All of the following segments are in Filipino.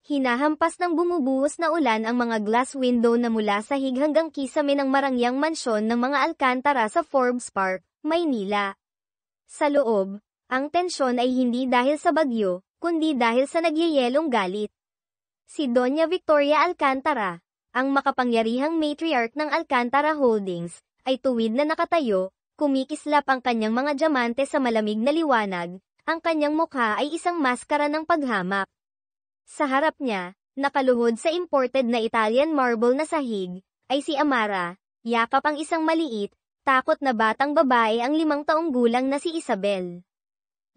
Hinahampas ng bumubuhos na ulan ang mga glass window na mula sahig hanggang kisame ng marangyang mansyon ng mga Alcantara sa Forbes Park, Maynila. Sa loob, ang tensyon ay hindi dahil sa bagyo, kundi dahil sa nagyayelong galit. Si Doña Victoria Alcantara, ang makapangyarihang matriarch ng Alcantara Holdings, ay tuwid na nakatayo, kumikislap ang kanyang mga diamante sa malamig na liwanag, ang kanyang mukha ay isang maskara ng paghamak. Sa harap niya, nakaluhod sa imported na Italian marble na sahig, ay si Amara, yakap ang isang maliit, takot na batang babae ang 5 taong gulang na si Isabel.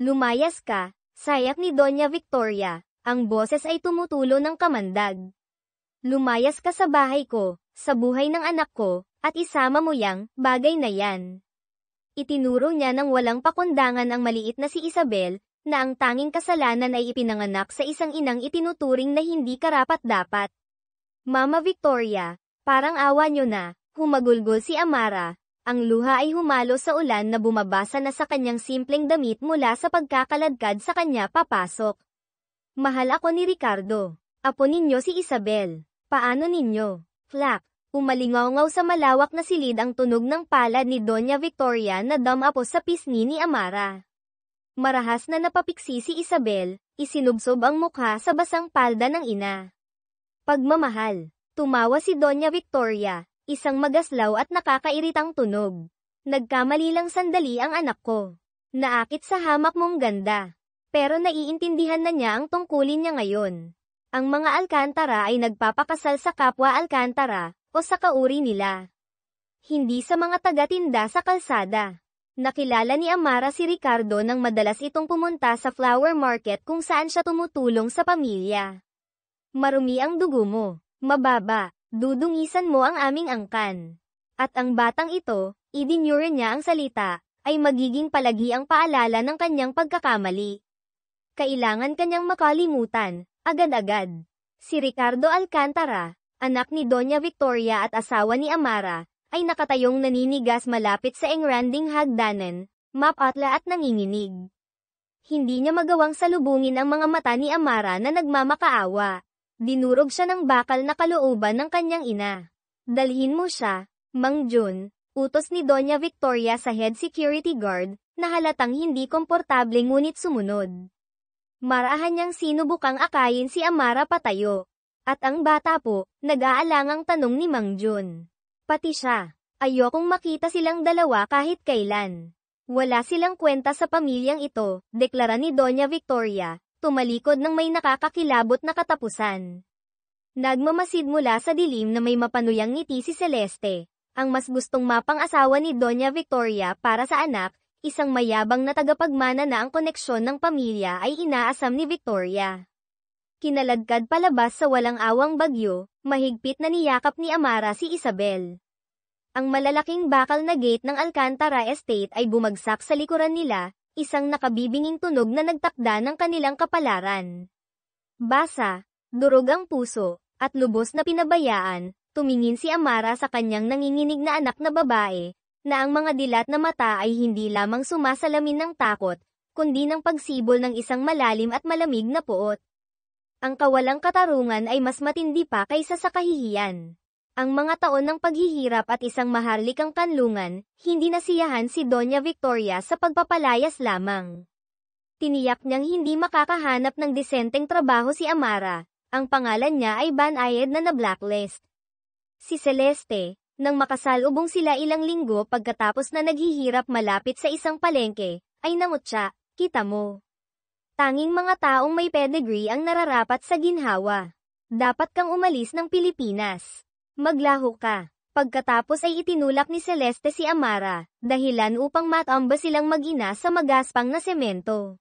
Lumayas ka, sayak ni Doña Victoria, ang boses ay tumutulo ng kamandag. Lumayas ka sa bahay ko, sa buhay ng anak ko, at isama mo yang bagay na yan. Itinuro niya ng walang pakundangan ang maliit na si Isabel, na ang tanging kasalanan ay ipinanganak sa isang inang itinuturing na hindi karapat-dapat. Mama Victoria, parang awa niyo na, humagulgol si Amara, ang luha ay humalo sa ulan na bumabasa na sa kanyang simpleng damit mula sa pagkakaladkad sa kanya papasok. Mahal ako ni Ricardo. Apo ninyo si Isabel. Paano ninyo? Flak. Umalingaw-ngaw sa malawak na silid ang tunog ng palad ni Doña Victoria na dumapo sa pisngi ni Amara. Marahas na napapiksi si Isabel, isinubsob ang mukha sa basang palda ng ina. Pagmamahal. Tumawa si Doña Victoria, isang magaslaw at nakakairitang tunog. Nagkamali lang sandali ang anak ko. Naakit sa hamak mong ganda. Pero naiintindihan na niya ang tungkulin niya ngayon. Ang mga Alcantara ay nagpapakasal sa kapwa Alcantara, o sa kauri nila. Hindi sa mga taga-tinda sa kalsada. Nakilala ni Amara si Ricardo nang madalas itong pumunta sa flower market kung saan siya tumutulong sa pamilya. Marumi ang dugo mo, mababa, dudungisan mo ang aming angkan. At ang batang ito, idinure niya ang salita, ay magiging palagi ang paalala ng kanyang pagkakamali. Kailangan kanyang makalimutan, agad-agad. Si Ricardo Alcantara, anak ni Doña Victoria at asawa ni Amara, ay nakatayong naninigas malapit sa engranding hagdanan, mapatla at nanginginig. Hindi niya magawang salubungin ang mga mata ni Amara na nagmamakaawa. Dinurog siya ng bakal na kalooban ng kanyang ina. Dalhin mo siya, Mang Jun, utos ni Doña Victoria sa head security guard, na halatang hindi komportable ngunit sumunod. Marahan niyang sinubukang akayin si Amara patayo. At ang bata po, nag-aalangang tanong ni Mang Jun. Pati siya, ayokong makita silang dalawa kahit kailan. Wala silang kwenta sa pamilyang ito, deklara ni Doña Victoria, tumalikod ng may nakakakilabot na katapusan. Nagmamasid mula sa dilim na may mapanuyang ngiti si Celeste, ang mas gustong mapang-asawa ni Doña Victoria para sa anak. Isang mayabang na tagapagmana na ang koneksyon ng pamilya ay inaasam ni Victoria. Kinaladkad palabas sa walang awang bagyo, mahigpit na niyakap ni Amara si Isabel. Ang malalaking bakal na gate ng Alcantara Estate ay bumagsak sa likuran nila, isang nakabibinging tunog na nagtakda ng kanilang kapalaran. Basa, durog ang puso, at lubos na pinabayaan, tumingin si Amara sa kanyang nanginginig na anak na babae, na ang mga dilat na mata ay hindi lamang sumasalamin ng takot, kundi ng pagsibol ng isang malalim at malamig na puot. Ang kawalang katarungan ay mas matindi pa kaysa sa kahihiyan. Ang mga taon ng paghihirap at isang maharlikang kanlungan, hindi nasiyahan si Doña Victoria sa pagpapalayas lamang. Tiniyak niyang hindi makakahanap ng disenteng trabaho si Amara, ang pangalan niya ay banayad na na-blacklist. Si Celeste, nang makasalubong sila ilang linggo pagkatapos na naghihirap malapit sa isang palengke, ay namutya, kita mo. Tanging mga taong may pedigree ang nararapat sa ginhawa. Dapat kang umalis ng Pilipinas. Maglaho ka. Pagkatapos ay itinulak ni Celeste si Amara, dahilan upang matamba silang mag-ina sa magaspang na semento.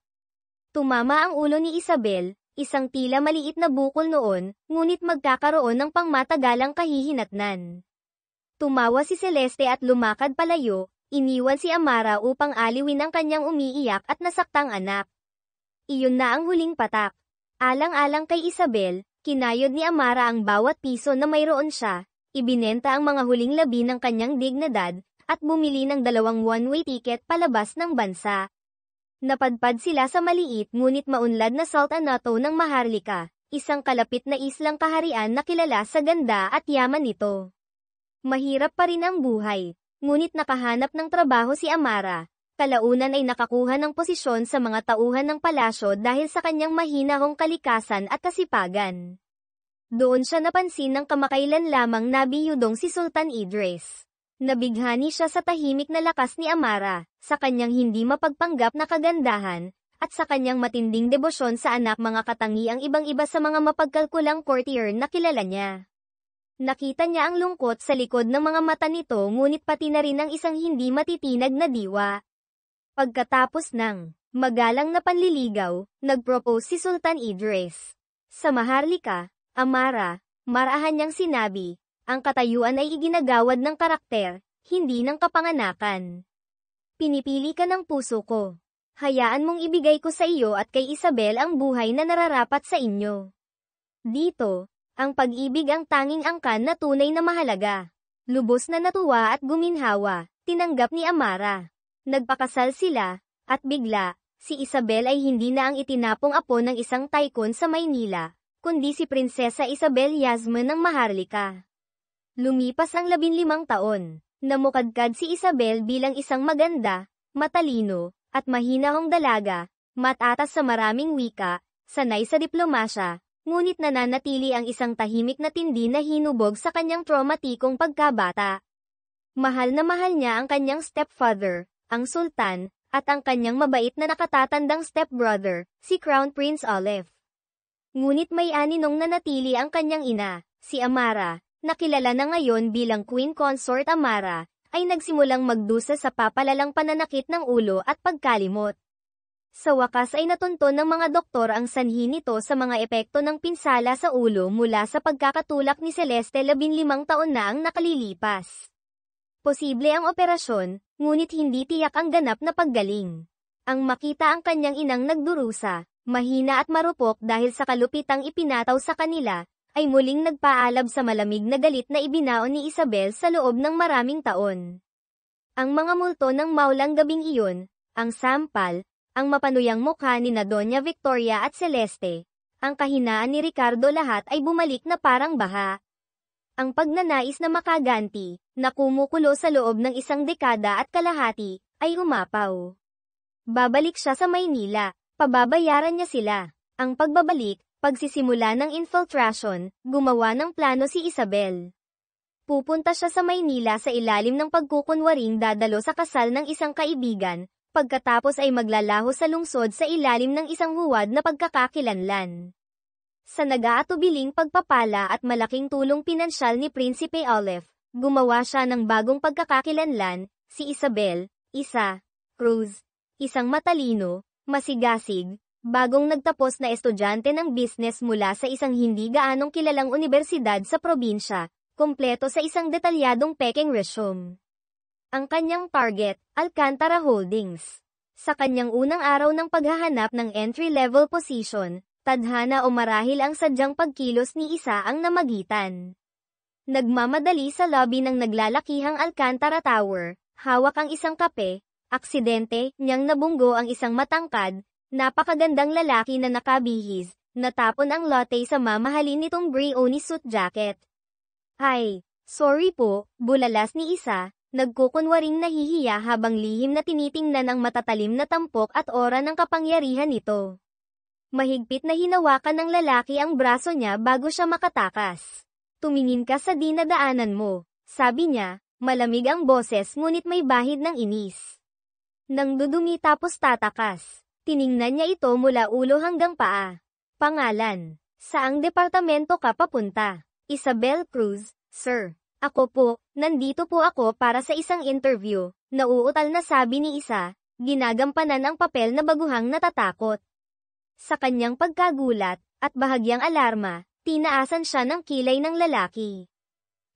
Tumama ang ulo ni Isabel, isang tila maliit na bukol noon, ngunit magkakaroon ng pangmatagalang kahihinatnan. Tumawa si Celeste at lumakad palayo, iniwan si Amara upang aliwin ang kanyang umiiyak at nasaktang anak. Iyon na ang huling patak. Alang-alang kay Isabel, kinayod ni Amara ang bawat piso na mayroon siya, ibinenta ang mga huling labi ng kanyang dignidad, at bumili ng 2 one-way ticket palabas ng bansa. Napadpad sila sa maliit ngunit maunlad na Sultanato ng Maharlika, isang kalapit na islang kaharian na kilala sa ganda at yaman nito. Mahirap pa rin ang buhay, ngunit nakahanap ng trabaho si Amara. Kalaunan ay nakakuha ng posisyon sa mga tauhan ng palasyo dahil sa kanyang mahinahong kalikasan at kasipagan. Doon siya napansin ng kamakailan lamang nabiyudong si Sultan Idris. Nabighani siya sa tahimik na lakas ni Amara, sa kanyang hindi mapagpanggap na kagandahan, at sa kanyang matinding debosyon sa anak mga katangiang ibang-iba sa mga mapagkalkulang courtier na kilala niya. Nakita niya ang lungkot sa likod ng mga mata nito ngunit pati na rin ang isang hindi matitinag na diwa. Pagkatapos ng magalang na panliligaw, nag-propose si Sultan Idris. Sa maharlika, Amara, marahan niyang sinabi, ang katayuan ay iginagawad ng karakter, hindi ng kapanganakan. Pinipili ka ng puso ko. Hayaan mong ibigay ko sa iyo at kay Isabel ang buhay na nararapat sa inyo. Dito, ang pag-ibig ang tanging angkan na tunay na mahalaga. Lubos na natuwa at guminhawa, tinanggap ni Amara. Nagpakasal sila, at bigla, si Isabel ay hindi na ang itinapong apo ng isang tycoon sa Maynila, kundi si Prinsesa Isabel Yasmin ng Maharlika. Lumipas ang 15 taon, namukadkad si Isabel bilang isang maganda, matalino, at mahinahong dalaga, matatas sa maraming wika, sanay sa diplomasya, ngunit nananatili ang isang tahimik na tindi na hinubog sa kanyang traumatikong pagkabata. Mahal na mahal niya ang kanyang stepfather, ang sultan, at ang kanyang mabait na nakatatandang stepbrother, si Crown Prince Olive. Ngunit may aninong nanatili ang kanyang ina, si Amara, na kilala na ngayon bilang Queen Consort Amara, ay nagsimulang magdusa sa papalalang pananakit ng ulo at pagkalimot. Sa wakas ay natunton ng mga doktor ang sanhi nito sa mga epekto ng pinsala sa ulo mula sa pagkakatulak ni Celeste 15 taon na ang nakalilipas. Posible ang operasyon, ngunit hindi tiyak ang ganap na paggaling. Ang makita ang kanyang inang nagdurusa, mahina at marupok dahil sa kalupitang ipinataw sa kanila, ay muling nagpaalab sa malamig na galit na ibinaon ni Isabel sa loob ng maraming taon. Ang mga multo ng maulang gabing iyon, ang sampal, ang mapanuyang mukha ni na Doña Victoria at Celeste, ang kahinaan ni Ricardo lahat ay bumalik na parang baha. Ang pagnanais na makaganti, na kumukulo sa loob ng isang dekada at kalahati, ay umapaw. Babalik siya sa Maynila, pababayaran niya sila. Ang pagbabalik, pagsisimula ng infiltration, gumawa ng plano si Isabel. Pupunta siya sa Maynila sa ilalim ng pagkukunwaring dadalo sa kasal ng isang kaibigan, pagkatapos ay maglalaho sa lungsod sa ilalim ng isang huwad na pagkakakilanlan. Sa nag-aatubiling pagpapala at malaking tulong pinansyal ni Prinsipe Olive, gumawa siya ng bagong pagkakakilanlan, si Isabel, Cruz, isang matalino, masigasig, bagong nagtapos na estudyante ng business mula sa isang hindi gaanong kilalang unibersidad sa probinsya, kumpleto sa isang detalyadong peking resume. Ang kanyang target, Alcantara Holdings. Sa kanyang unang araw ng paghahanap ng entry-level position, tadhana o marahil ang sadyang pagkilos ni isa ang namagitan. Nagmamadali sa lobby ng naglalakihang Alcantara Tower, hawak ang isang kape, aksidente, niyang nabunggo ang isang matangkad, napakagandang lalaki na nakabihis, natapon ang latte sa mamahalin nitong Brioni suit jacket. Ay, sorry po, bulalas ni isa, nagkukunwaring nahihiya habang lihim na tinitingnan ang matatalim na tampok at ora ng kapangyarihan nito. Mahigpit na hinawakan ng lalaki ang braso niya bago siya makatakas. Tumingin ka sa dinadaanan mo, sabi niya, malamig ang boses ngunit may bahid ng inis. Nang dudumi tapos tatakas, tiningnan niya ito mula ulo hanggang paa. Pangalan, saang departamento ka papunta? Isabel Cruz, sir. Ako po, nandito po ako para sa isang interview, nauutal na sabi ni isa, ginagampanan ang papel na baguhang natatakot. Sa kanyang pagkagulat, at bahagyang alarma, tinaasan siya ng kilay ng lalaki.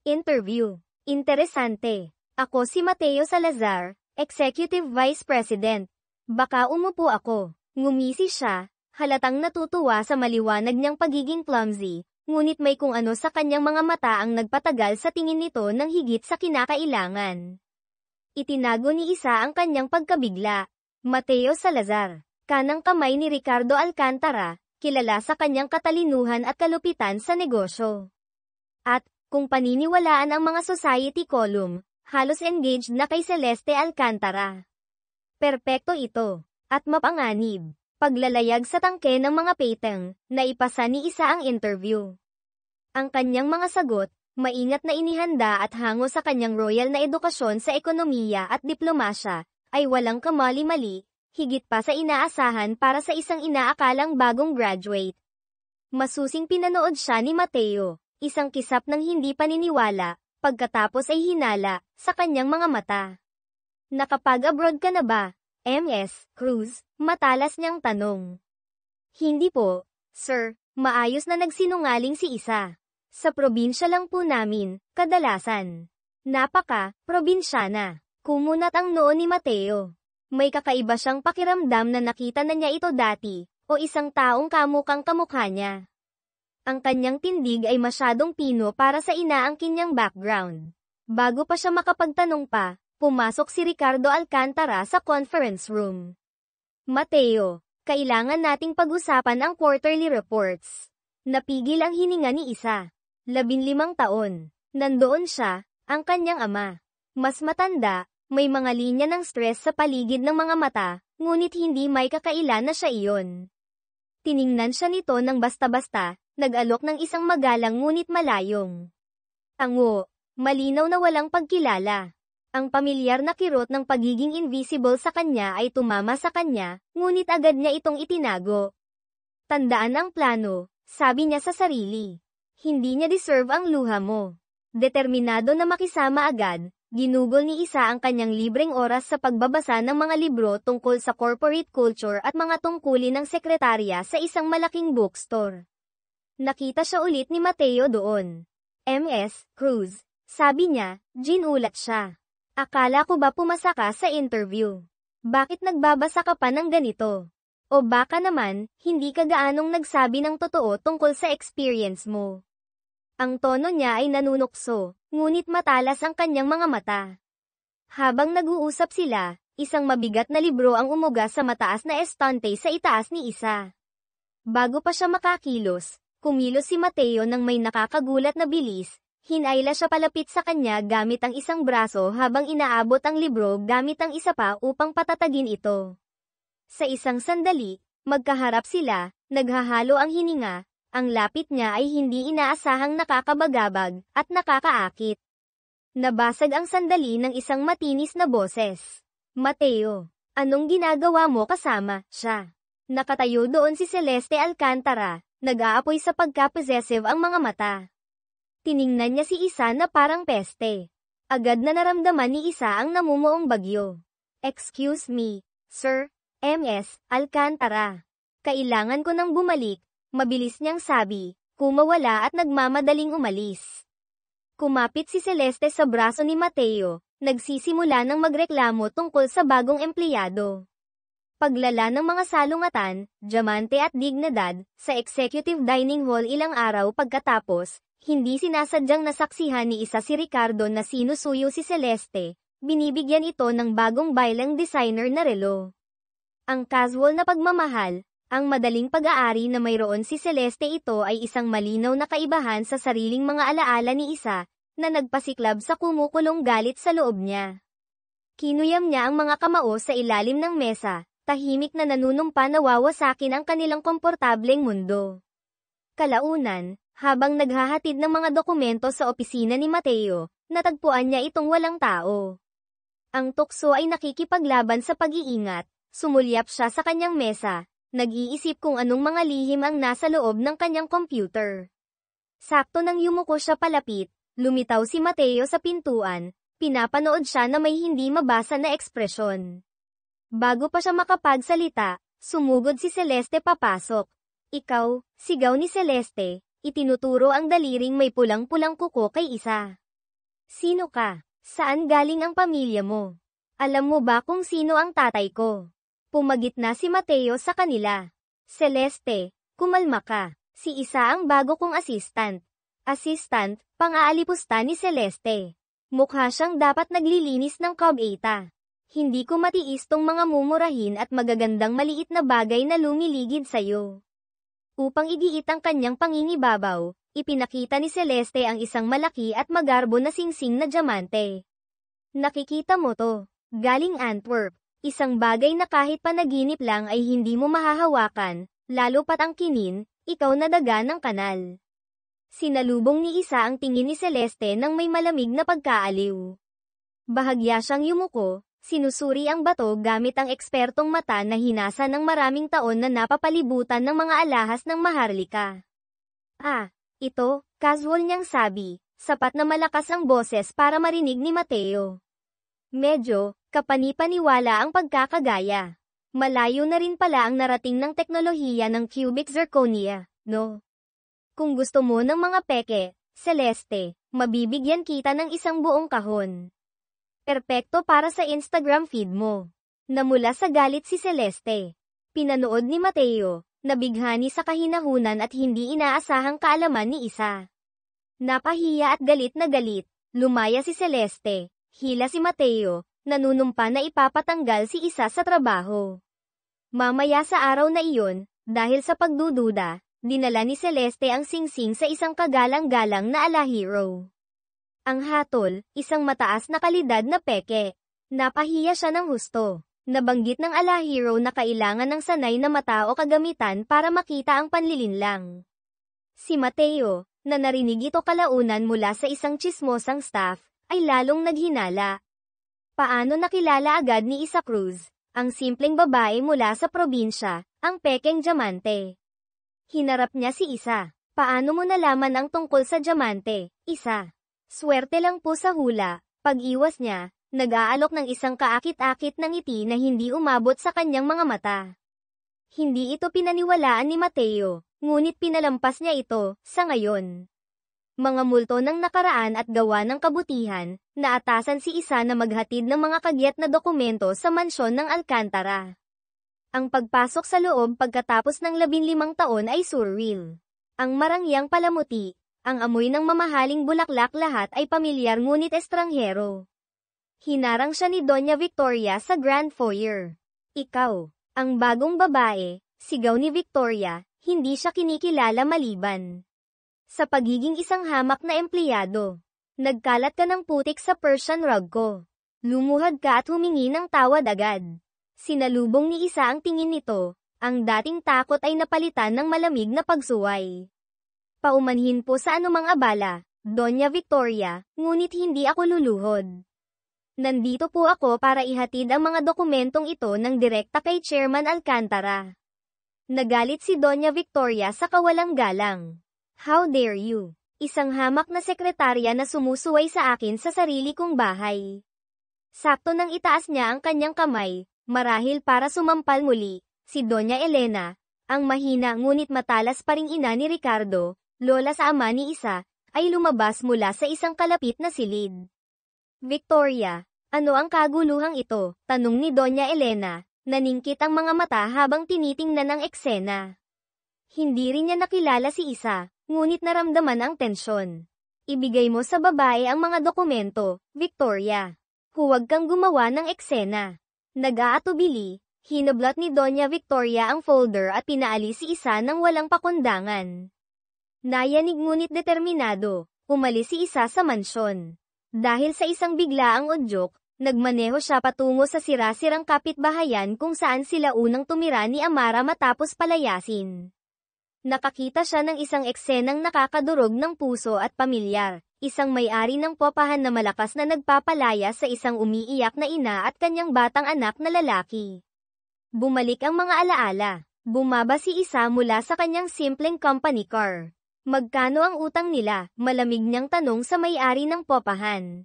Interview. Interesante. Ako si Mateo Salazar, Executive Vice President. Baka umupo ako. Ngumisi siya, halatang natutuwa sa maliwanag niyang pagiging clumsy, ngunit may kung ano sa kanyang mga mata ang nagpatagal sa tingin nito ng higit sa kinakailangan. Itinago ni isa ang kanyang pagkabigla. Mateo Salazar. Kanang kamay ni Ricardo Alcantara, kilala sa kanyang katalinuhan at kalupitan sa negosyo. At, kung paniniwalaan ang mga society column, halos engaged na kay Celeste Alcantara. Perpekto ito, at mapanganib. Paglalayag sa tangke ng mga peteng, naipasa ni Isa ang interview. Ang kanyang mga sagot, maingat na inihanda at hango sa kanyang royal na edukasyon sa ekonomiya at diplomasya, ay walang kamali-mali, higit pa sa inaasahan para sa isang inaakalang bagong graduate. Masusing pinanood siya ni Mateo, isang kisap ng hindi paniniwala, pagkatapos ay hinala, sa kanyang mga mata. Nakapag-abroad ka na ba, Ms. Cruz? Matalas niyang tanong. Hindi po, sir, maayos na nagsinungaling si Isa. Sa probinsya lang po namin, kadalasan. Probinsyana. Kumunat ang noo ni Mateo. May kakaiba siyang pakiramdam na nakita na niya ito dati, o isang taong kamukang kamukha niya. Ang kanyang tindig ay masyadong pino para sa inaangkin niyang background. Bago pa siya makapagtanong pa, pumasok si Ricardo Alcantara sa conference room. Mateo, kailangan nating pag-usapan ang quarterly reports. Napigil ang hininga ni Isa. 15 taon. Nandoon siya, ang kanyang ama. Mas matanda, may mga linya ng stress sa paligid ng mga mata, ngunit hindi may kakailan na siya iyon. Tiningnan siya nito ng basta-basta, nag-alok ng isang magalang ngunit malayong. Ango, malinaw na walang pagkilala. Ang pamilyar na kirot ng pagiging invisible sa kanya ay tumama sa kanya, ngunit agad niya itong itinago. Tandaan ang plano, sabi niya sa sarili. Hindi niya deserve ang luha mo. Determinado na makisama agad, ginugol ni Isa ang kanyang libreng oras sa pagbabasa ng mga libro tungkol sa corporate culture at mga tungkulin ng sekretarya sa isang malaking bookstore. Nakita siya ulit ni Mateo doon. Ms. Cruz, sabi niya, ginulat siya. Akala ko ba pumasa ka sa interview? Bakit nagbabasa ka pa ng ganito? O baka naman, hindi ka gaanong nagsabi ng totoo tungkol sa experience mo. Ang tono niya ay nanunukso, ngunit matalas ang kanyang mga mata. Habang nag-uusap sila, isang mabigat na libro ang umuga sa mataas na estante sa itaas ni Isa. Bago pa siya makakilos, kumilos si Mateo ng may nakakagulat na bilis. Hinayla siya palapit sa kanya gamit ang isang braso habang inaabot ang libro gamit ang isa pa upang patatagin ito. Sa isang sandali, magkaharap sila, naghahalo ang hininga, ang lapit niya ay hindi inaasahang nakakabagabag at nakakaakit. Nabasag ang sandali ng isang matinis na boses. Mateo, anong ginagawa mo kasama siya? Nakatayo doon si Celeste Alcantara, nag-aapoy sa pagka-possessive ang mga mata. Tiningnan niya si Isa na parang peste. Agad na naramdaman ni Isa ang namumuong bagyo. Excuse me, Sir, Ms. Alcantara. Kailangan ko nang bumalik, mabilis niyang sabi, kumawala at nagmamadaling umalis. Kumapit si Celeste sa braso ni Mateo, nagsisimula ng magreklamo tungkol sa bagong empleyado. Paglala ng mga salungatan, diamante at dignidad, sa executive dining hall ilang araw pagkatapos, hindi sinasadyang nasaksihan ni Isa si Ricardo na sinusuyo si Celeste, binibigyan ito ng bagong bylang designer na relo. Ang casual na pagmamahal, ang madaling pag-aari na mayroon si Celeste ito ay isang malinaw na kaibahan sa sariling mga alaala ni Isa, na nagpasiklab sa kumukulong galit sa loob niya. Kinuyam niya ang mga kamao sa ilalim ng mesa, tahimik na nanunumpa na wawasakin ang kanilang komportableng mundo. Kalaunan, habang naghahatid ng mga dokumento sa opisina ni Mateo, natagpuan niya itong walang tao. Ang tukso ay nakikipaglaban sa pag-iingat, sumulyap siya sa kanyang mesa, nag-iisip kung anong mga lihim ang nasa loob ng kanyang computer. Sakto nang yumuko siya palapit, lumitaw si Mateo sa pintuan, pinapanood siya na may hindi mabasa na ekspresyon. Bago pa siya makapagsalita, sumugod si Celeste papasok. Ikaw, sigaw ni Celeste. Itinuturo ang daliring may pulang-pulang kuko kay Isa. Sino ka? Saan galing ang pamilya mo? Alam mo ba kung sino ang tatay ko? Pumagitna si Mateo sa kanila. Celeste, kumalma ka. Si Isa ang bago kong assistant. Assistant, pang-aalipusta ni Celeste. Mukha siyang dapat naglilinis ng Cobeta. Hindi ko matiis tong mga mumurahin at magagandang maliit na bagay na lumiligid sa'yo. Upang igiit ang kanyang pangingibabaw, ipinakita ni Celeste ang isang malaki at magarbo na singsing na diamante. Nakikita mo to? Galing Antwerp. Isang bagay na kahit panaginip lang ay hindi mo mahahawakan, lalo pat ang kinin, ikaw na daga ng kanal. Sinalubong ni Isa ang tingin ni Celeste nang may malamig na pagkaaliw. Bahagya siyang yumuko, sinusuri ang bato gamit ang ekspertong mata na hinasa ng maraming taon na napapalibutan ng mga alahas ng Maharlika. Ito, casual niyang sabi, sapat na malakas ang boses para marinig ni Mateo. Medyo, kapani-paniwala ang pagkakagaya. Malayo na rin pala ang narating ng teknolohiya ng cubic zirconia, no? Kung gusto mo ng mga peke, Celeste, mabibigyan kita ng isang buong kahon. Perpekto para sa Instagram feed mo. Namula sa galit si Celeste. Pinanood ni Mateo, nabighani sa kahinahunan at hindi inaasahang kaalaman ni Isa. Napahiya at galit na galit, lumaya si Celeste, hila si Mateo, nanunumpa na ipapatanggal si Isa sa trabaho. Mamaya sa araw na iyon, dahil sa pagdududa, dinala ni Celeste ang singsing sa isang kagalang-galang na alahero. Ang hatol, isang mataas na kalidad na peke. Napahiya siya ng husto. Nabanggit ng alahero na kailangan ng sanay na mata o kagamitan para makita ang panlilinlang. Si Mateo, na narinig ito kalaunan mula sa isang tsismosang staff, ay lalong naghinala. Paano nakilala agad ni Isa Cruz, ang simpleng babae mula sa probinsya, ang pekeng diamante? Hinarap niya si Isa. Paano mo nalaman ang tungkol sa diamante, Isa? Swerte lang po sa hula. Pag-iwas niya, nag-aalok ng isang kaakit-akit na ngiti na hindi umabot sa kanyang mga mata. Hindi ito pinaniwalaan ni Mateo, ngunit pinalampas niya ito, sa ngayon. Mga multo ng nakaraan at gawa ng kabutihan, naatasan si Isa na maghatid ng mga kagyat na dokumento sa mansyon ng Alcantara. Ang pagpasok sa loob pagkatapos ng 15 taon ay surreal. Ang marangyang palamuti, ang amoy ng mamahaling bulaklak lahat ay pamilyar ngunit estranghero. Hinarang siya ni Doña Victoria sa Grand Foyer. Ikaw, ang bagong babae, sigaw ni Victoria, hindi siya kinikilala maliban sa pagiging isang hamak na empleyado. Nagkalat ka ng putik sa Persian rug ko. Lumuhad ka at humingi ng tawad agad. Sinalubong ni Isa ang tingin nito, ang dating takot ay napalitan ng malamig na pagsuway. Paumanhin po sa anumang abala, Doña Victoria, ngunit hindi ako luluhod. Nandito po ako para ihatid ang mga dokumentong ito ng direkta kay Chairman Alcantara. Nagalit si Doña Victoria sa kawalang galang. How dare you? Isang hamak na sekretarya na sumusuway sa akin sa sarili kong bahay. Sakto nang itaas niya ang kanyang kamay, marahil para sumampal muli, si Doña Elena, ang mahina ngunit matalas pa ring ina ni Ricardo, lola sa ama ni Isa, ay lumabas mula sa isang kalapit na silid. Victoria, ano ang kaguluhang ito? Tanong ni Doña Elena, naningkit ang mga mata habang tinitingnan ang eksena. Hindi rin niya nakilala si Isa, ngunit naramdaman ang tensyon. Ibigay mo sa babae ang mga dokumento, Victoria. Huwag kang gumawa ng eksena. Nag-aatubili, hinablot ni Doña Victoria ang folder at pinaalis si Isa ng walang pakundangan. Nayanig ngunit determinado, umalis si Isa sa mansyon. Dahil sa isang biglaang udyok, nagmaneho siya patungo sa sira-sirang kapitbahayan kung saan sila unang tumira ni Amara matapos palayasin. Nakakita siya ng isang eksenang nakakadurog ng puso at pamilyar, isang may-ari ng popahan na malakas na nagpapalaya sa isang umiiyak na ina at kanyang batang anak na lalaki. Bumalik ang mga alaala. Bumaba si Isa mula sa kanyang simpleng company car. Magkano ang utang nila? Malamig niyang tanong sa may-ari ng popahan.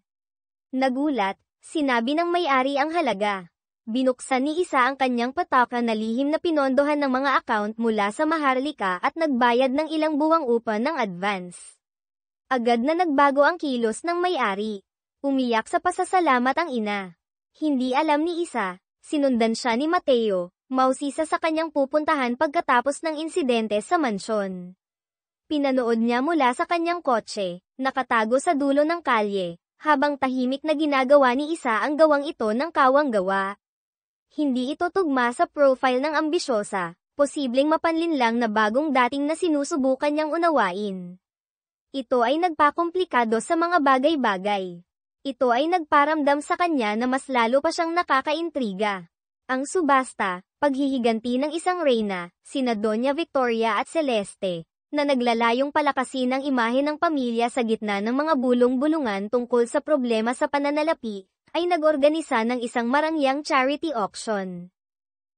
Nagulat, sinabi ng may-ari ang halaga. Binuksan ni Isa ang kanyang pataka na lihim na pinondohan ng mga account mula sa Maharlika at nagbayad ng ilang buwang upa ng advance. Agad na nagbago ang kilos ng may-ari. Umiyak sa pasasalamat ang ina. Hindi alam ni Isa, sinundan siya ni Mateo, mausisa sa kanyang pupuntahan pagkatapos ng insidente sa mansyon. Pinanood niya mula sa kanyang kotse, nakatago sa dulo ng kalye, habang tahimik na ginagawa ni Isa ang gawang ito ng kawang gawa. Hindi ito tugma sa profile ng ambisyosa, posibleng mapanlinlang na bagong dating na sinusubukan niyang unawain. Ito ay nagpakomplikado sa mga bagay-bagay. Ito ay nagparamdam sa kanya na mas lalo pa siyang nakakaintriga. Ang subasta, paghihiganti ng isang reyna, sina Doña Victoria at Celeste, na naglalayong palakasin ang imahe ng pamilya sa gitna ng mga bulong-bulungan tungkol sa problema sa pananalapi, ay nag-organisa ng isang marangyang charity auction.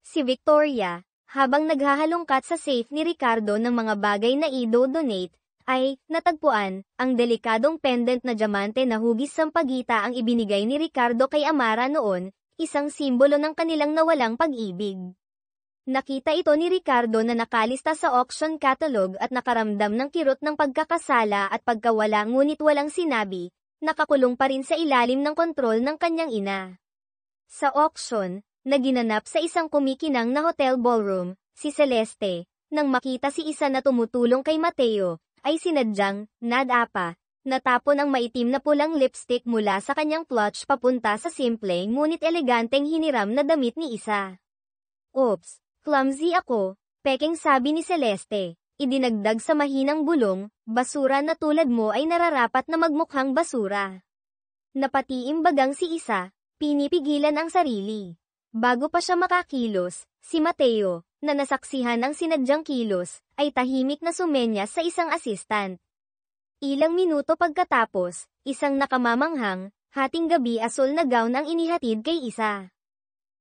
Si Victoria, habang naghahalongkat sa safe ni Ricardo ng mga bagay na i-donate, ay natagpuan ang delikadong pendant na diamante na hugis sampagita ang ibinigay ni Ricardo kay Amara noon, isang simbolo ng kanilang nawalang pag-ibig. Nakita ito ni Ricardo na nakalista sa auction catalog at nakaramdam ng kirot ng pagkakasala at pagkawala ngunit walang sinabi, nakakulong pa rin sa ilalim ng kontrol ng kanyang ina. Sa auction, na ginanap sa isang kumikinang na hotel ballroom, si Celeste, nang makita si Isa na tumutulong kay Mateo, ay sinadyang, nadapa, natapon ang maitim na pulang lipstick mula sa kanyang clutch papunta sa simple ngunit eleganteng hiniram na damit ni Isa. Oops, clumsy ako, peking sabi ni Celeste, idinagdag sa mahinang bulong, basura na tulad mo ay nararapat na magmukhang basura. Napatiimbagang si Isa, pinipigilan ang sarili. Bago pa siya makakilos, si Mateo, na nasaksihan ang sinadyang kilos, ay tahimik na sumenyas sa isang assistant. Ilang minuto pagkatapos, isang nakamamanghang, hating gabi asul na gown ang inihatid kay Isa.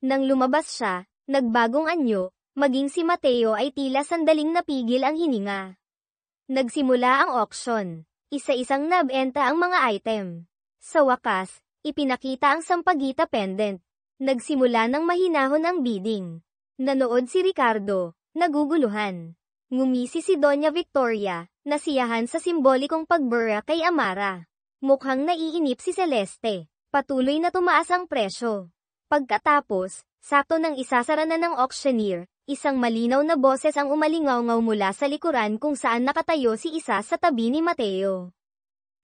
Nang lumabas siya, nagbagong anyo, maging si Mateo ay tila sandaling napigil ang hininga. Nagsimula ang auction. Isa-isang nabenta ang mga item. Sa wakas, ipinakita ang sampagita pendant. Nagsimula ng mahinahon ang bidding. Nanood si Ricardo, naguguluhan. Ngumisi si Doña Victoria, nasiyahan sa simbolikong pagbura kay Amara. Mukhang naiinip si Celeste. Patuloy na tumaas ang presyo. Pagkatapos, sakto nang isasara na ng auctioneer, isang malinaw na boses ang umalingaw-ngaw mula sa likuran kung saan nakatayo si Isa sa tabi ni Mateo.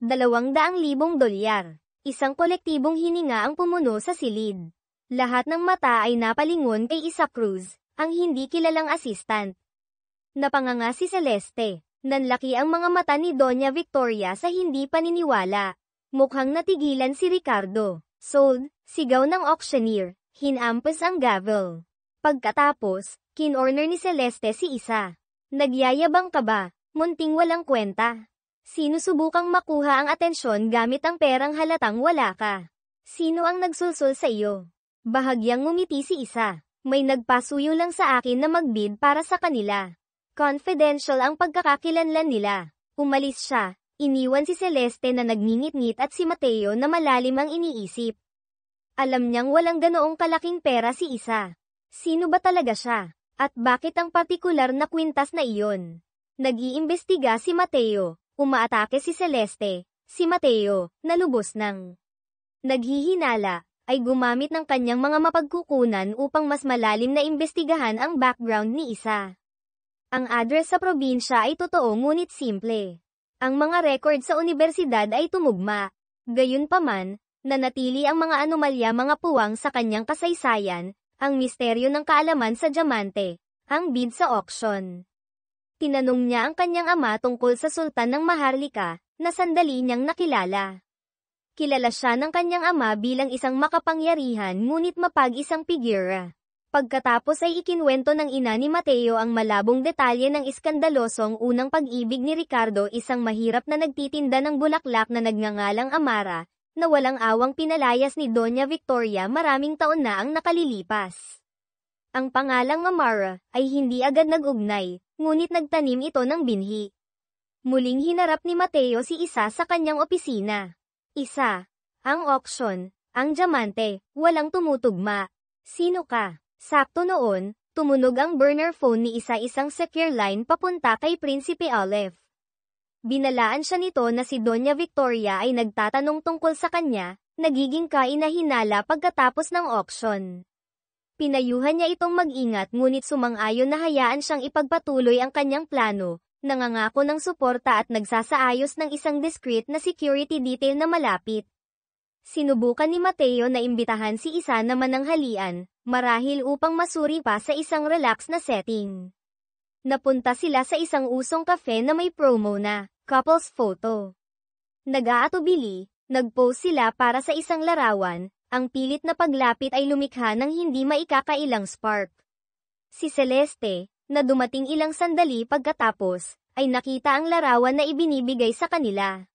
200,000 dolyar. Isang kolektibong hininga ang pumuno sa silid. Lahat ng mata ay napalingon kay Isa Cruz, ang hindi kilalang assistant. Napanganga si Celeste. Nanlaki ang mga mata ni Doña Victoria sa hindi paniniwala. Mukhang natigilan si Ricardo. Sold, sigaw ng auctioneer. Hinampas ang gavel. Pagkatapos, kinorner ni Celeste si Isa. Nagyayabang ka ba? Munting walang kwenta. Sinusubukang makuha ang atensyon gamit ang perang halatang wala ka. Sino ang nagsulsul sa iyo? Bahagyang ngumiti si Isa. May nagpasuyo lang sa akin na magbid para sa kanila. Confidential ang pagkakakilanlan nila. Umalis siya. Iniwan si Celeste na nagngingit-ngit at si Mateo na malalim ang iniisip. Alam niyang walang ganoong kalaking pera si Isa. Sino ba talaga siya? At bakit ang partikular na kwintas na iyon? Nag-iimbestiga si Mateo. Umaatake si Celeste. Si Mateo, na lubos ng naghihinala, ay gumamit ng kanyang mga mapagkukunan upang mas malalim na imbestigahan ang background ni Isa. Ang address sa probinsya ay totoo ngunit simple. Ang mga record sa universidad ay tumugma. Gayunpaman, nanatili ang mga anomalya mga puwang sa kanyang kasaysayan, ang misteryo ng kaalaman sa diamante, ang bid sa auction. Tinanong niya ang kanyang ama tungkol sa Sultan ng Maharlika, na sandali niyang nakilala. Kilala siya ng kanyang ama bilang isang makapangyarihan ngunit mapag-isang figura. Pagkatapos ay ikinwento ng ina ni Mateo ang malabong detalye ng iskandalosong unang pag-ibig ni Ricardo, isang mahirap na nagtitinda ng bulaklak na nagngangalang Amara, na walang awang pinalayas ni Doña Victoria maraming taon na ang nakalilipas. Ang pangalang Amara ay hindi agad nag-ugnay, ngunit nagtanim ito ng binhi. Muling hinarap ni Mateo si Isa sa kanyang opisina. Isa, ang auction, ang diamante, walang tumutugma. Sino ka? Sakto noon, tumunog ang burner phone ni Isa, isang secure line papunta kay Prinsipe Aleph. Binalaan siya nito na si Doña Victoria ay nagtatanong tungkol sa kanya, nagiging kainahinala pagkatapos ng auction. Pinayuhan niya itong mag-ingat ngunit sumang-ayon na hayaan siyang ipagpatuloy ang kanyang plano, nangangako ng suporta at nagsasaayos ng isang discreet na security detail na malapit. Sinubukan ni Mateo na imbitahan si Isa na mananghalian, marahil upang masuri pa sa isang relax na setting. Napunta sila sa isang usong cafe na may promo na couples photo. Nag-aatubili, nag-post sila para sa isang larawan, ang pilit na paglapit ay lumikha ng hindi maikakailang spark. Si Celeste, na dumating ilang sandali pagkatapos, ay nakita ang larawan na ibinibigay sa kanila.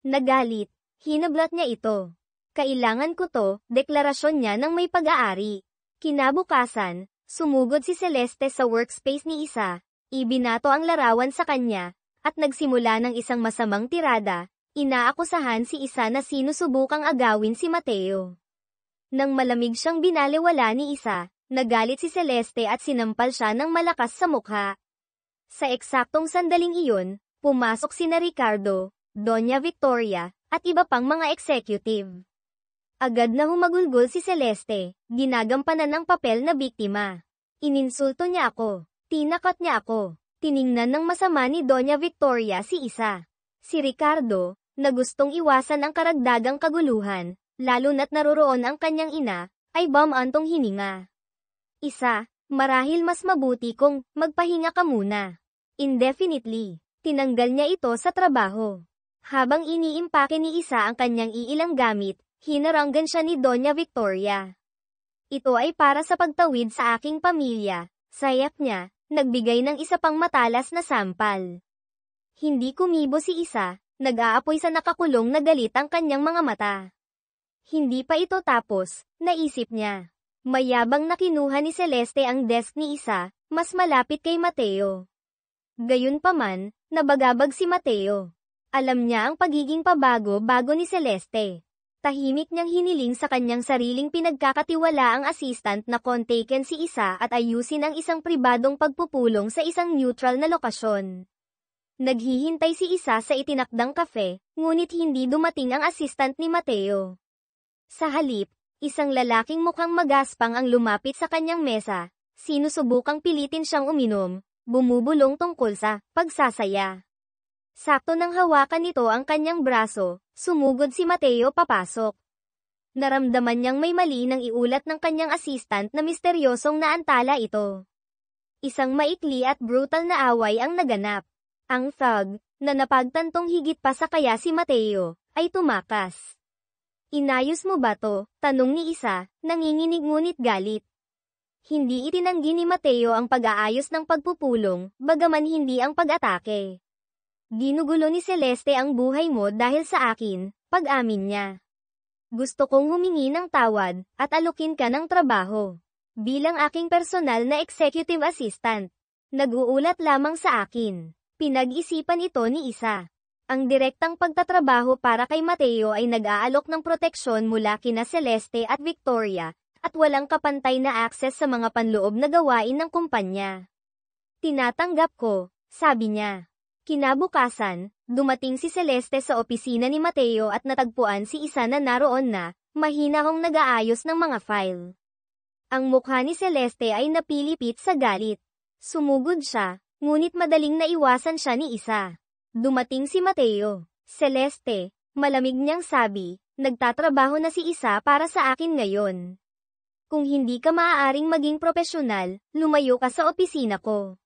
Nagalit, hinablat niya ito. Kailangan ko to, deklarasyon niya ng may pag-aari. Kinabukasan, sumugod si Celeste sa workspace ni Isa, ibinato ang larawan sa kanya, at nagsimula ng isang masamang tirada. Inaakusahan si Isa na sinusubukang agawin si Mateo. Nang malamig siyang binaliwala ni Isa, nagalit si Celeste at sinampal siya ng malakas sa mukha. Sa eksaktong sandaling iyon, pumasok sina Ricardo, Doña Victoria, at iba pang mga executive. Agad na humagulgol si Celeste, ginagampanan ng papel na biktima. Ininsulto niya ako, tinakot niya ako, tiningnan ng masama ni Doña Victoria si Isa. Si Ricardo, na gustong iwasan ang karagdagang kaguluhan, lalo na't naroroon ang kanyang ina, ay bumantong hininga. Isa, marahil mas mabuti kung magpahinga ka muna. Indefinitely, tinanggal niya ito sa trabaho. Habang iniimpake ni Isa ang kanyang iilang gamit, hinaranggan siya ni Doña Victoria. Ito ay para sa pagtawid sa aking pamilya, sayak niya, nagbigay ng isa pang matalas na sampal. Hindi kumibo si Isa, nag-aapoy sa nakakulong na galit ang kanyang mga mata. Hindi pa ito tapos, naisip niya. Mayabang na kinuha ni Celeste ang desk ni Isa, mas malapit kay Mateo. Gayunpaman, nabagabag si Mateo. Alam niya ang pagiging pabago-bago ni Celeste. Tahimik niyang hiniling sa kanyang sariling pinagkakatiwala ang assistant na kontaken si Isa at ayusin ang isang pribadong pagpupulong sa isang neutral na lokasyon. Naghihintay si Isa sa itinakdang kafe, ngunit hindi dumating ang assistant ni Mateo. Sa halip, isang lalaking mukhang magaspang ang lumapit sa kanyang mesa, sinusubukang pilitin siyang uminom, bumubulong tungkol sa pagsasaya. Sakto nang hawakan nito ang kanyang braso, sumugod si Mateo papasok. Naramdaman niyang may mali nang iulat ng kanyang assistant na misteryosong naantala ito. Isang maikli at brutal na away ang naganap. Ang thug, na napagtantong higit pa sa kaya si Mateo, ay tumakas. Inayos mo ba to? Tanong ni Isa, nanginginig ngunit galit. Hindi itinanggi ni Mateo ang pag-aayos ng pagpupulong, bagaman hindi ang pag-atake. Ginugulo ni Celeste ang buhay mo dahil sa akin, pag-amin niya. Gusto kong humingi ng tawad, at alukin ka ng trabaho. Bilang aking personal na executive assistant. Nag-uulat lamang sa akin. Pinag-isipan ito ni Isa. Ang direktang pagtatrabaho para kay Mateo ay nag-aalok ng proteksyon mula kina Celeste at Victoria, at walang kapantay na access sa mga panloob na gawain ng kumpanya. Tinatanggap ko, sabi niya. Kinabukasan, dumating si Celeste sa opisina ni Mateo at natagpuan si Isa na naroon na, mahinahong nag-aayos ng mga file. Ang mukha ni Celeste ay napilipit sa galit. Sumugod siya, ngunit madaling naiwasan siya ni Isa. Dumating si Mateo. Celeste, malamig niyang sabi, nagtatrabaho na si Isa para sa akin ngayon. Kung hindi ka maaaring maging propesyonal, lumayo ka sa opisina ko.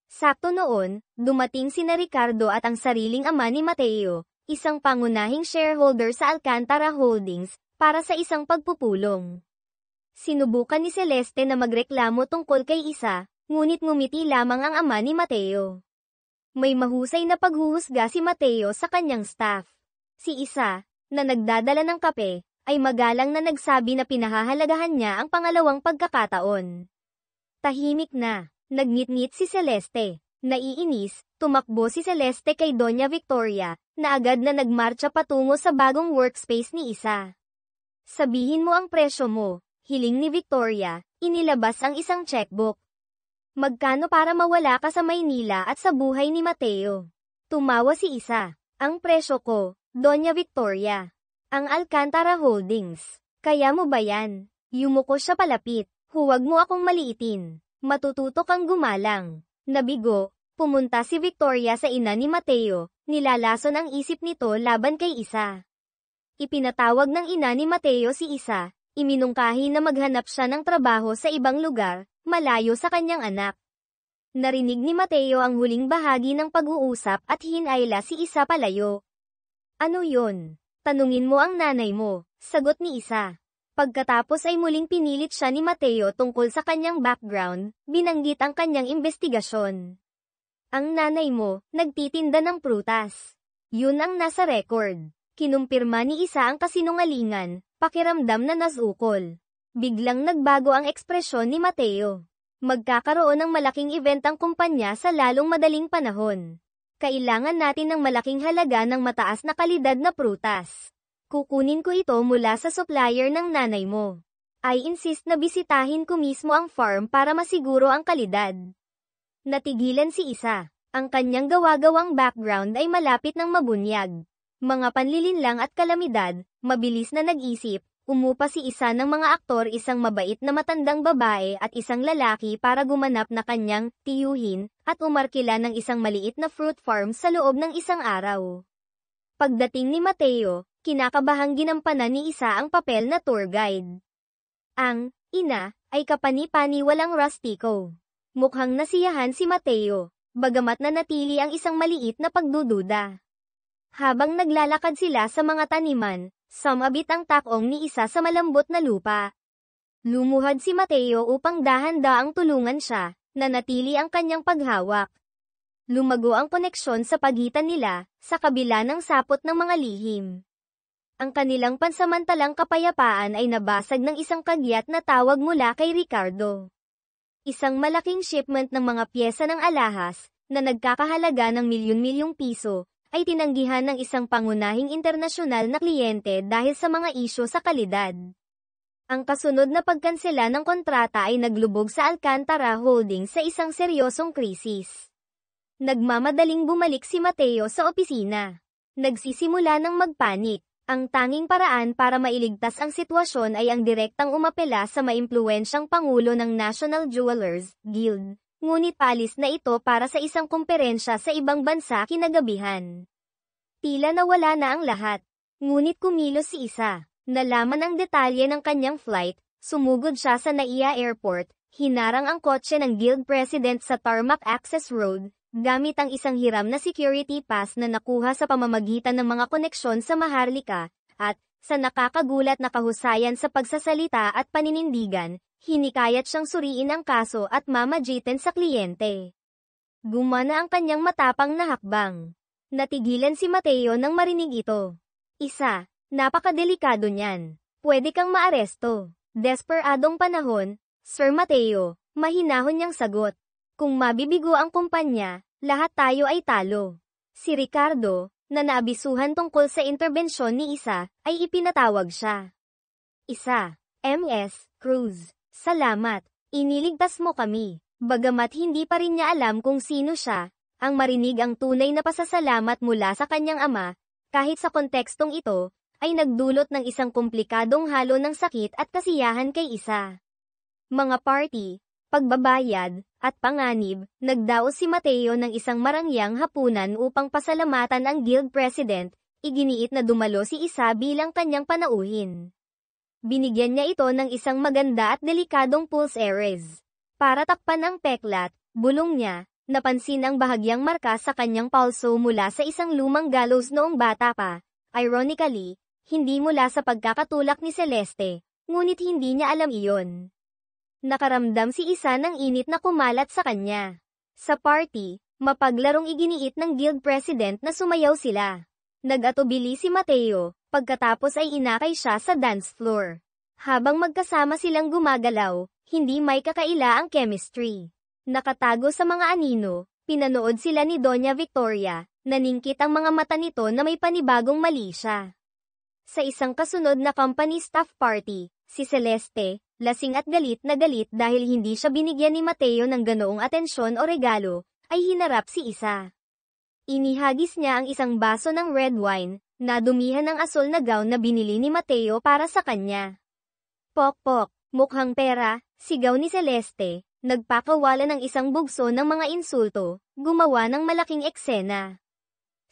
Sakto noon, dumating sina Ricardo at ang sariling ama ni Mateo, isang pangunahing shareholder sa Alcantara Holdings, para sa isang pagpupulong. Sinubukan ni Celeste na magreklamo tungkol kay Isa, ngunit ngumiti lamang ang ama ni Mateo. May mahusay na paghuhusga si Mateo sa kanyang staff. Si Isa, na nagdadala ng kape, ay magalang na nagsabi na pinahahalagahan niya ang pangalawang pagkakataon. Tahimik na, nagngit-ngit si Celeste. Naiinis, tumakbo si Celeste kay Doña Victoria, na agad na nagmarcha patungo sa bagong workspace ni Isa. Sabihin mo ang presyo mo, hiling ni Victoria, inilabas ang isang checkbook. Magkano para mawala ka sa Maynila at sa buhay ni Mateo? Tumawa si Isa. Ang presyo ko, Doña Victoria. Ang Alcantara Holdings. Kaya mo ba yan? Yumuko siya palapit. Huwag mo akong maliitin. Matututo kang gumalang. Nabigo, pumunta si Victoria sa ina ni Mateo, nilalason ang isip nito laban kay Isa. Ipinatawag ng ina ni Mateo si Isa, iminungkahi na maghanap siya ng trabaho sa ibang lugar, malayo sa kanyang anak. Narinig ni Mateo ang huling bahagi ng pag-uusap at hinayla si Isa palayo. Ano yun? Tanungin mo ang nanay mo, sagot ni Isa. Pagkatapos ay muling pinilit siya ni Mateo tungkol sa kanyang background, binanggit ang kanyang investigasyon. Ang nanay mo, nagtitinda ng prutas. Yun ang nasa record. Kinumpirma ni Isa ang kasinungalingan, pakiramdam na nasukol. Biglang nagbago ang ekspresyon ni Mateo. Magkakaroon ng malaking event ang kumpanya sa lalong madaling panahon. Kailangan natin ng malaking halaga ng mataas na kalidad na prutas. Kukunin ko ito mula sa supplier ng nanay mo. I insist na bisitahin ko mismo ang farm para masiguro ang kalidad. Natigilan si Isa. Ang kanyang gawa-gawang background ay malapit ng mabunyag. Mga panlilinlang at kalamidad, mabilis na nag-isip, umupa si Isa ng mga aktor, isang mabait na matandang babae at isang lalaki para gumanap na kanyang tiyuhin, at umarkila ng isang maliit na fruit farm sa loob ng isang araw. Pagdating ni Mateo, kinakabahang ginampanan ni Isa ang papel na tour guide. Ang ina ay kapani-paniwalang rustiko. Mukhang nasiyahan si Mateo, bagamat nanatili ang isang maliit na pagdududa. Habang naglalakad sila sa mga taniman, sumabit ang takong ni Isa sa malambot na lupa. Lumuhad si Mateo upang dahan-daang tulungan siya, nanatili ang kanyang paghawak. Lumago ang koneksyon sa pagitan nila, sa kabila ng sapot ng mga lihim. Ang kanilang pansamantalang kapayapaan ay nabasag ng isang kagyat na tawag mula kay Ricardo. Isang malaking shipment ng mga pyesa ng alahas, na nagkakahalaga ng milyon-milyong piso, ay tinanggihan ng isang pangunahing internasyonal na kliyente dahil sa mga isyu sa kalidad. Ang kasunod na pagkansela ng kontrata ay naglubog sa Alcantara Holdings sa isang seryosong krisis. Nagmamadaling bumalik si Mateo sa opisina. Nagsisimula ng magpanik. Ang tanging paraan para mailigtas ang sitwasyon ay ang direktang umapela sa maimpluwensyang pangulo ng National Jewelers Guild. Ngunit palis na ito para sa isang kumperensya sa ibang bansa kinagabihan. Tila nawala na ang lahat. Ngunit kumilos si Isa. Nalaman ang detalye ng kanyang flight, sumugod siya sa Naiya Airport, hinarang ang kotse ng Guild President sa Tarmac Access Road, gamit ang isang hiram na security pass na nakuha sa pamamagitan ng mga koneksyon sa Maharlika, at, sa nakakagulat na kahusayan sa pagsasalita at paninindigan, hinikayat siyang suriin ang kaso at mamagitan sa kliyente. Gumana ang kanyang matapang na hakbang. Natigilan si Mateo nang marinig ito. Isa, napakadelikado niyan. Pwede kang maaresto. Desperadong panahon, Sir Mateo, mahinahon niyang sagot. Kung mabibigo ang kumpanya, lahat tayo ay talo. Si Ricardo, na naabisuhan tungkol sa interbensyon ni Isa, ay ipinatawag siya. Isa, MS, Cruz, salamat, iniligtas mo kami. Bagamat hindi pa rin niya alam kung sino siya, ang marinig ang tunay na pasasalamat mula sa kanyang ama, kahit sa kontekstong ito, ay nagdulot ng isang komplikadong halo ng sakit at kasiyahan kay Isa. Mga party, pagbabayad, at panganib, nagdaos si Mateo ng isang marangyang hapunan upang pasalamatan ang guild president, iginiit na dumalo si Isa bilang kanyang panauhin. Binigyan niya ito ng isang maganda at delikadong pulse Ares. Para takpan ang peklat, bulong niya, napansin ang bahagyang marka sa kanyang pulso mula sa isang lumang gallows noong bata pa. Ironically, hindi mula sa pagkakatulak ni Celeste, ngunit hindi niya alam iyon. Nakaramdam si Isa ng init na kumalat sa kanya. Sa party, mapaglarong iginiit ng guild president na sumayaw sila. Nag-atubili si Mateo, pagkatapos ay inakay siya sa dance floor. Habang magkasama silang gumagalaw, hindi may kakaila ang chemistry. Nakatago sa mga anino, pinanood sila ni Doña Victoria, naningkit ang mga mata nito na may panibagong mali siya. Sa isang kasunod na company staff party, si Celeste, lasing at galit na galit dahil hindi siya binigyan ni Mateo ng ganoong atensyon o regalo, ay hinarap si Isa. Inihagis niya ang isang baso ng red wine, na dumihan ng asol na gown na binili ni Mateo para sa kanya. Pok-pok, mukhang pera, sigaw ni Celeste, nagpakawala ng isang bugso ng mga insulto, gumawa ng malaking eksena.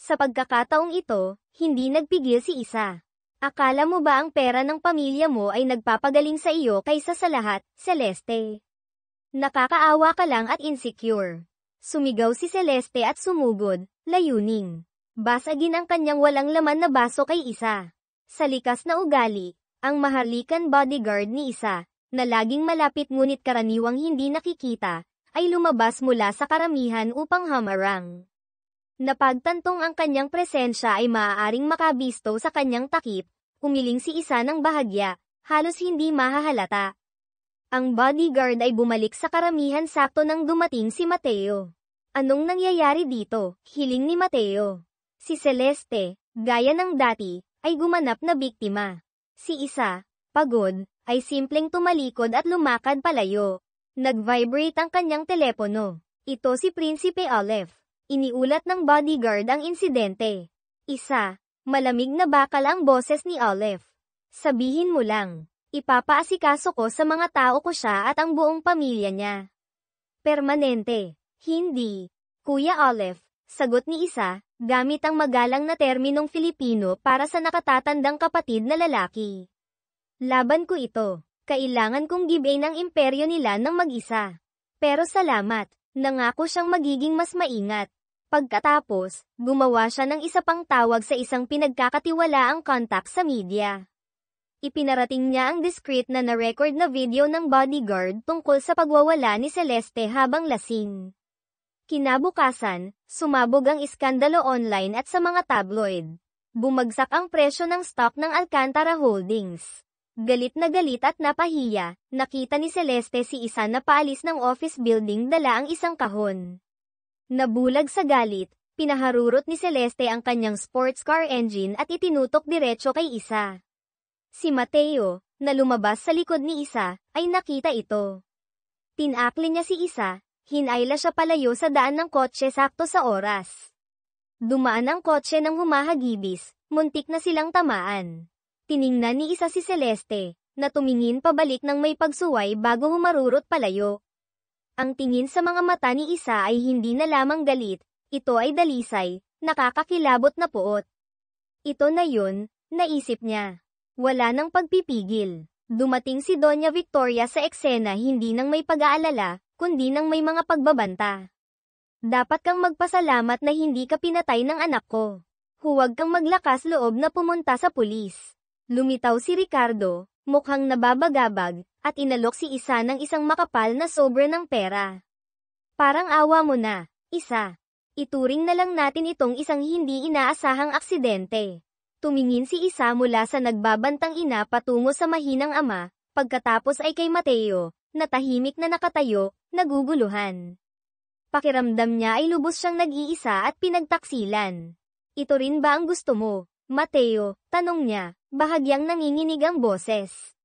Sa pagkakataong ito, hindi nagpigil si Isa. Akala mo ba ang pera ng pamilya mo ay nagpapagaling sa iyo kaysa sa lahat, Celeste? Nakakaawa ka lang at insecure. Sumigaw si Celeste at sumugod, layuning. Basagin ang kanyang walang laman na baso kay Isa. Sa likas na ugali, ang mahalikan bodyguard ni Isa, na laging malapit ngunit karaniwang hindi nakikita, ay lumabas mula sa karamihan upang hamarang. Napagtantong ang kanyang presensya ay maaaring makabisto sa kanyang takip, umiling si Isa ng bahagya, halos hindi mahahalata. Ang bodyguard ay bumalik sa karamihan sakto nang dumating si Mateo. Anong nangyayari dito? Hiling ni Mateo. Si Celeste, gaya ng dati, ay gumanap na biktima. Si Isa, pagod, ay simpleng tumalikod at lumakad palayo. Nag-vibrate ang kanyang telepono. Ito si Prinsipe Olive. Iniulat ng bodyguard ang insidente. Isa, malamig na bakal ang boses ni Olive. Sabihin mo lang, ipapaasikaso ko sa mga tao ko siya at ang buong pamilya niya. Permanente. Hindi. Kuya Olive, sagot ni Isa, gamit ang magalang na terminong Filipino para sa nakatatandang kapatid na lalaki. Laban ko ito. Kailangan kong gibain ang imperyo nila ng mag-isa. Pero salamat, nangako siyang magiging mas maingat. Pagkatapos, gumawa siya ng isa pang tawag sa isang pinagkakatiwalaang contact sa media. Ipinarating niya ang discreet na na-record na video ng bodyguard tungkol sa pagwawala ni Celeste habang lasing. Kinabukasan, sumabog ang iskandalo online at sa mga tabloid. Bumagsak ang presyo ng stock ng Alcantara Holdings. Galit at napahiya, nakita ni Celeste si Isa na paalis ng office building dala ang isang kahon. Nabulag sa galit, pinaharurot ni Celeste ang kanyang sports car engine at itinutok diretso kay Isa. Si Mateo, na lumabas sa likod ni Isa, ay nakita ito. Tinakli niya si Isa, hinayla siya palayo sa daan ng kotse sakto sa oras. Dumaan ang kotse ng humahagibis, muntik na silang tamaan. Tiningnan ni Isa si Celeste, na tumingin pabalik ng may pagsuway bago humarurot palayo. Ang tingin sa mga mata ni Isa ay hindi na lamang galit, ito ay dalisay, nakakakilabot na puot. Ito na yun, naisip niya. Wala nang pagpipigil. Dumating si Doña Victoria sa eksena hindi nang may pag-aalala, kundi nang may mga pagbabanta. Dapat kang magpasalamat na hindi ka pinatay ng anak ko. Huwag kang maglakas loob na pumunta sa pulis. Lumitaw si Ricardo, mukhang nababagabag, at inalok si Isa ng isang makapal na sobre ng pera. Parang awa mo na, Isa. Ituring na lang natin itong isang hindi inaasahang aksidente. Tumingin si Isa mula sa nagbabantang ina patungo sa mahinang ama, pagkatapos ay kay Mateo, na tahimik na nakatayo, naguguluhan. Pakiramdam niya ay lubos siyang nag-iisa at pinagtaksilan. Ito rin ba ang gusto mo, Mateo? Tanong niya, bahagyang nanginginig ang boses.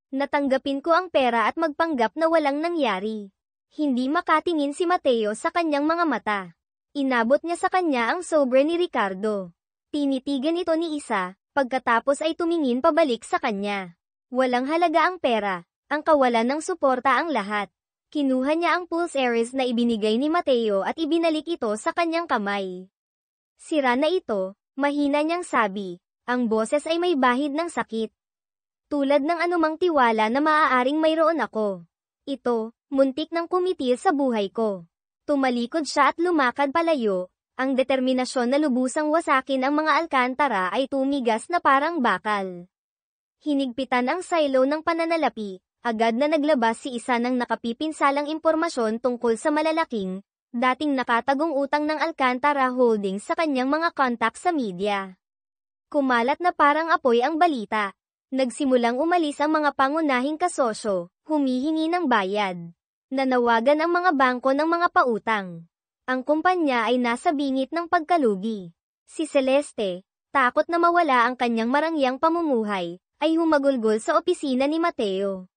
Natanggapin ko ang pera at magpanggap na walang nangyari. Hindi makatingin si Mateo sa kanyang mga mata. Inabot niya sa kanya ang sobre ni Ricardo. Tinitigan ito ni Isa, pagkatapos ay tumingin pabalik sa kanya. Walang halaga ang pera, ang kawalan ng suporta ang lahat. Kinuha niya ang pulse earrings na ibinigay ni Mateo at ibinalik ito sa kanyang kamay. Sira na ito, mahina niyang sabi, ang boses ay may bahid ng sakit. Tulad ng anumang tiwala na maaaring mayroon ako. Ito, muntik ng kumitil sa buhay ko. Tumalikod siya at lumakad palayo, ang determinasyon na lubusang wasakin ang mga Alcantara ay tumigas na parang bakal. Hinigpitan ang silo ng pananalapi, agad na naglabas si Isa ng nakapipinsalang impormasyon tungkol sa malalaking, dating nakatagong utang ng Alcantara Holdings sa kanyang mga kontak sa media. Kumalat na parang apoy ang balita. Nagsimulang umalis ang mga pangunahing kasosyo, humihingi ng bayad. Nanawagan ang mga bangko ng mga pautang. Ang kumpanya ay nasa bingit ng pagkalugi. Si Celeste, takot na mawala ang kanyang marangyang pamumuhay, ay humagulgol sa opisina ni Mateo.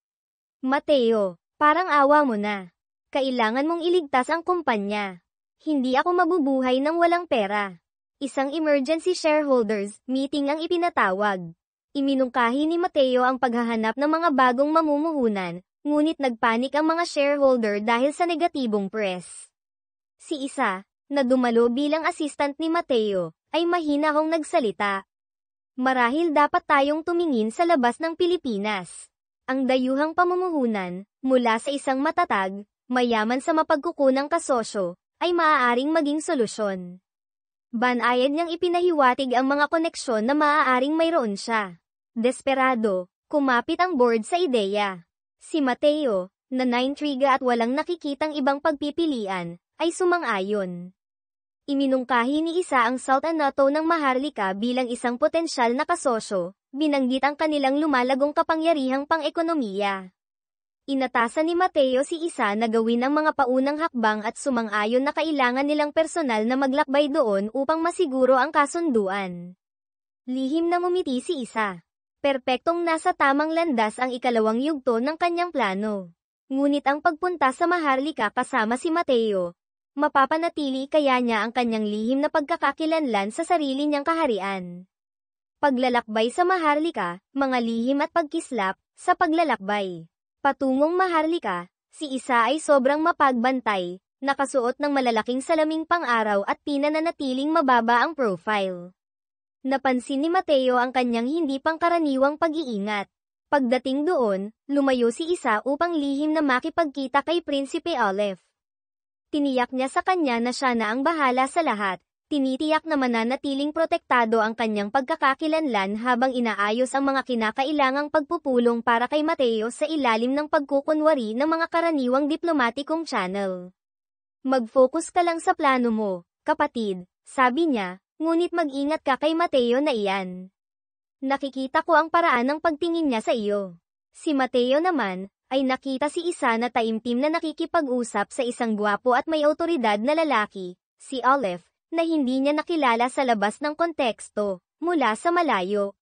Mateo, parang awa mo na. Kailangan mong iligtas ang kumpanya. Hindi ako mabubuhay ng walang pera. Isang emergency shareholders meeting ang ipinatawag. Iminungkahi ni Mateo ang paghahanap ng mga bagong mamumuhunan, ngunit nagpanik ang mga shareholder dahil sa negatibong press. Si Isa, na dumalo bilang assistant ni Mateo, ay mahinahong nagsalita. Marahil dapat tayong tumingin sa labas ng Pilipinas. Ang dayuhang pamumuhunan, mula sa isang matatag, mayaman sa mapagkukunang kasosyo, ay maaaring maging solusyon. Banayad niyang ipinahiwatig ang mga koneksyon na maaaring mayroon siya. Desperado, kumapit ang board sa ideya. Si Mateo, na naintriga at walang nakikitang ibang pagpipilian, ay sumang-ayon. Iminungkahi ni Isa ang Salt and Natto ng Maharlika bilang isang potensyal na kasosyo, binanggit ang kanilang lumalagong kapangyarihang pang-ekonomiya. Inatasan ni Mateo si Isa na gawin ang mga paunang hakbang at sumang-ayon na kailangan nilang personal na maglakbay doon upang masiguro ang kasunduan. Lihim na ngumiti si Isa. Perpektong nasa tamang landas ang ikalawang yugto ng kanyang plano. Ngunit ang pagpunta sa Maharlika kasama si Mateo, mapapanatili kaya niya ang kanyang lihim na pagkakakilanlan sa sarili niyang kaharian. Paglalakbay sa Maharlika, mga lihim at pagkislap, sa paglalakbay. Patungong Maharlika, si Isa ay sobrang mapagbantay, nakasuot ng malalaking salaming pang-araw at pinananatiling mababa ang profile. Napansin ni Mateo ang kanyang hindi pangkaraniwang pag-iingat. Pagdating doon, lumayo si Isa upang lihim na makipagkita kay Prinsipe Aleph. Tiniyak niya sa kanya na siya na ang bahala sa lahat. Tinitiyak na mananatiling protektado ang kanyang pagkakakilanlan habang inaayos ang mga kinakailangang pagpupulong para kay Mateo sa ilalim ng pagkukunwari ng mga karaniwang diplomatikong channel. Mag-focus ka lang sa plano mo, kapatid, sabi niya, ngunit mag-ingat ka kay Mateo na iyan. Nakikita ko ang paraan ng pagtingin niya sa iyo. Si Mateo naman, ay nakita si Isa na taimtim na nakikipag-usap sa isang gwapo at may awtoridad na lalaki, si Aleph, na hindi niya nakilala sa labas ng konteksto, mula sa malayo.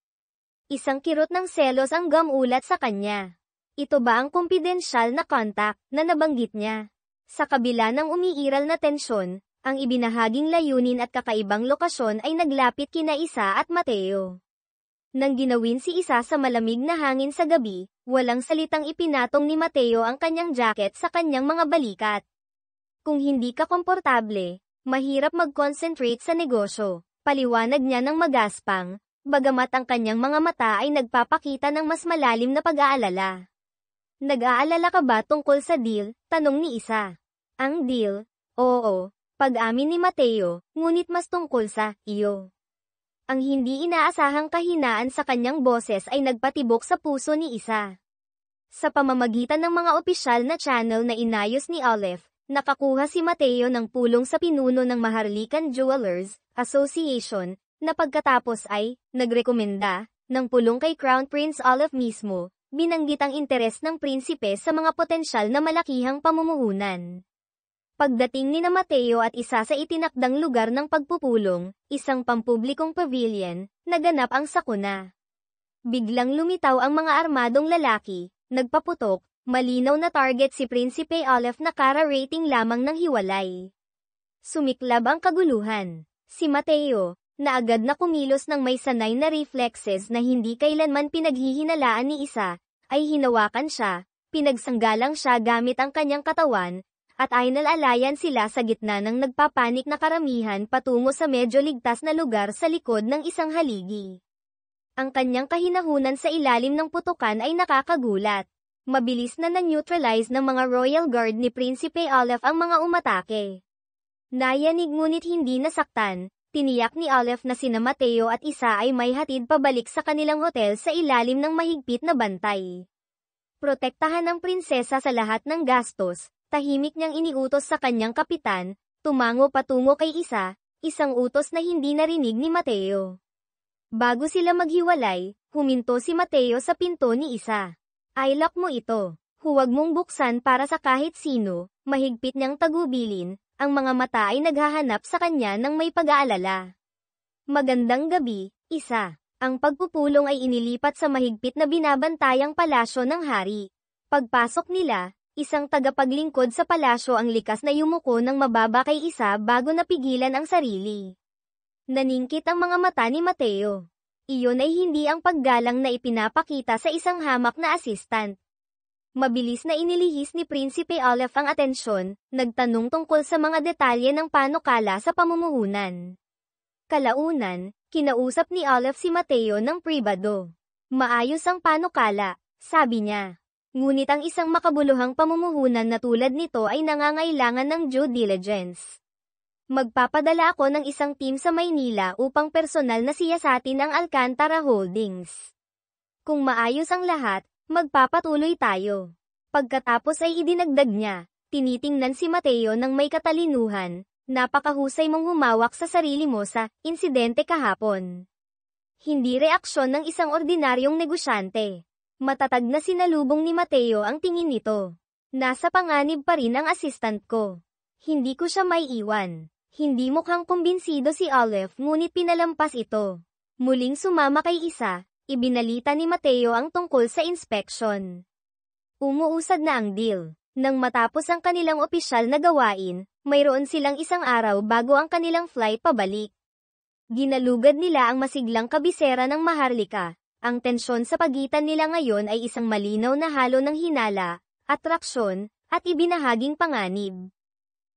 Isang kirot ng selos ang gamulat sa kanya. Ito ba ang kumpidensyal na kontak na nabanggit niya? Sa kabila ng umiiral na tensyon, ang ibinahaging layunin at kakaibang lokasyon ay naglapit kina Isa at Mateo. Nang ginawin si Isa sa malamig na hangin sa gabi, walang salitang ipinatong ni Mateo ang kanyang jacket sa kanyang mga balikat. Kung hindi ka komportable, mahirap mag-concentrate sa negosyo, paliwanag niya ng magaspang, bagamat ang kanyang mga mata ay nagpapakita ng mas malalim na pag-aalala. Nag-aalala ka ba tungkol sa deal? Tanong ni Isa. Ang deal? Oo, pag-amin ni Mateo, ngunit mas tungkol sa iyo. Ang hindi inaasahang kahinaan sa kanyang boses ay nagpatibok sa puso ni Isa. Sa pamamagitan ng mga opisyal na channel na inayos ni Aleph, nakakuha si Mateo ng pulong sa pinuno ng Maharlikan Jewelers Association, na pagkatapos ay nagrekomenda ng pulong kay Crown Prince Aleph mismo, binanggit ang interes ng prinsipe sa mga potensyal na malakihang pamumuhunan. Pagdating ni na Mateo at Isa sa itinakdang lugar ng pagpupulong, isang pampublikong pavilion, naganap ang sakuna. Biglang lumitaw ang mga armadong lalaki, nagpaputok, malinaw na target si Prinsipe Aleph na kara-rating lamang ng hiwalay. Sumiklab ang kaguluhan. Si Mateo, na agad na kumilos ng may sanay na reflexes na hindi kailanman pinaghihinalaan ni Isa, ay hinawakan siya, pinagsanggalang siya gamit ang kanyang katawan, at ay nalalayan sila sa gitna ng nagpapanik na karamihan patungo sa medyo ligtas na lugar sa likod ng isang haligi. Ang kanyang kahinahunan sa ilalim ng putukan ay nakakagulat. Mabilis na na-neutralize ng mga Royal Guard ni Prinsipe Aleph ang mga umatake. Nayanig ngunit hindi nasaktan, tiniyak ni Aleph na sina Mateo at Isa ay may hatid pabalik sa kanilang hotel sa ilalim ng mahigpit na bantay. Protektahan ang prinsesa sa lahat ng gastos. Tahimik niyang iniutos sa kanyang kapitan, tumango patungo kay Isa, isang utos na hindi narinig ni Mateo. Bago sila maghiwalay, huminto si Mateo sa pinto ni Isa. I-lock mo ito. Huwag mong buksan para sa kahit sino, mahigpit niyang tagubilin, ang mga mata ay naghahanap sa kanya ng may pag-aalala. Magandang gabi, Isa. Ang pagpupulong ay inilipat sa mahigpit na binabantayang palasyo ng hari. Pagpasok nila, isang tagapaglingkod sa palasyo ang likas na yumuko ng mababa kay Isa bago napigilan ang sarili. Naningkit ang mga mata ni Mateo. Iyon ay hindi ang paggalang na ipinapakita sa isang hamak na assistant. Mabilis na inilihis ni Prinsipe Aleph ang atensyon, nagtanong tungkol sa mga detalye ng panukala sa pamumuhunan. Kalaunan, kinausap ni Aleph si Mateo ng pribado. Maayos ang panukala, sabi niya. Ngunit ang isang makabuluhang pamumuhunan na tulad nito ay nangangailangan ng due diligence. Magpapadala ako ng isang team sa Maynila upang personal na siyasatin ang Alcantara Holdings. Kung maayos ang lahat, magpapatuloy tayo. Pagkatapos ay idinagdag niya, tinitingnan si Mateo ng may katalinuhan, napakahusay mong humawak sa sarili mo sa insidente kahapon. Hindi reaksyon ng isang ordinaryong negosyante. Matatag na sinalubong ni Mateo ang tingin nito. Nasa panganib pa rin ang assistant ko. Hindi ko siya may iwan. Hindi mukhang kumbinsido si Olive ngunit pinalampas ito. Muling sumama kay Isa, ibinalita ni Mateo ang tungkol sa inspection. Umuusad na ang deal. Nang matapos ang kanilang opisyal na gawain, mayroon silang isang araw bago ang kanilang flight pabalik. Ginalugad nila ang masiglang kabisera ng Maharlika. Ang tensyon sa pagitan nila ngayon ay isang malinaw na halo ng hinala, atraksyon, at ibinahaging panganib.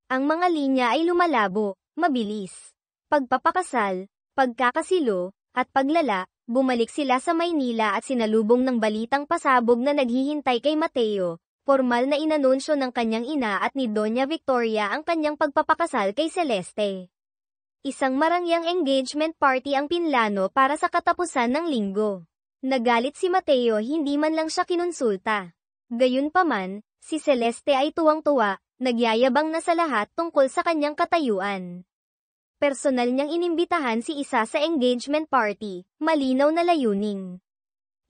Ang mga linya ay lumalabo, mabilis. Pagpapakasal, pagkakasilo, at paglala, bumalik sila sa Maynila at sinalubong ng balitang pasabog na naghihintay kay Mateo. Formal na inanunsyo ng kanyang ina at ni Doña Victoria ang kanyang pagpapakasal kay Celeste. Isang marangyang engagement party ang pinlano para sa katapusan ng linggo. Nagalit si Mateo, hindi man lang siya kinonsulta. Gayunpaman, si Celeste ay tuwang-tuwa, nagyayabang na sa lahat tungkol sa kanyang katayuan. Personal niyang inimbitahan si Isa sa engagement party, malinaw na layuning.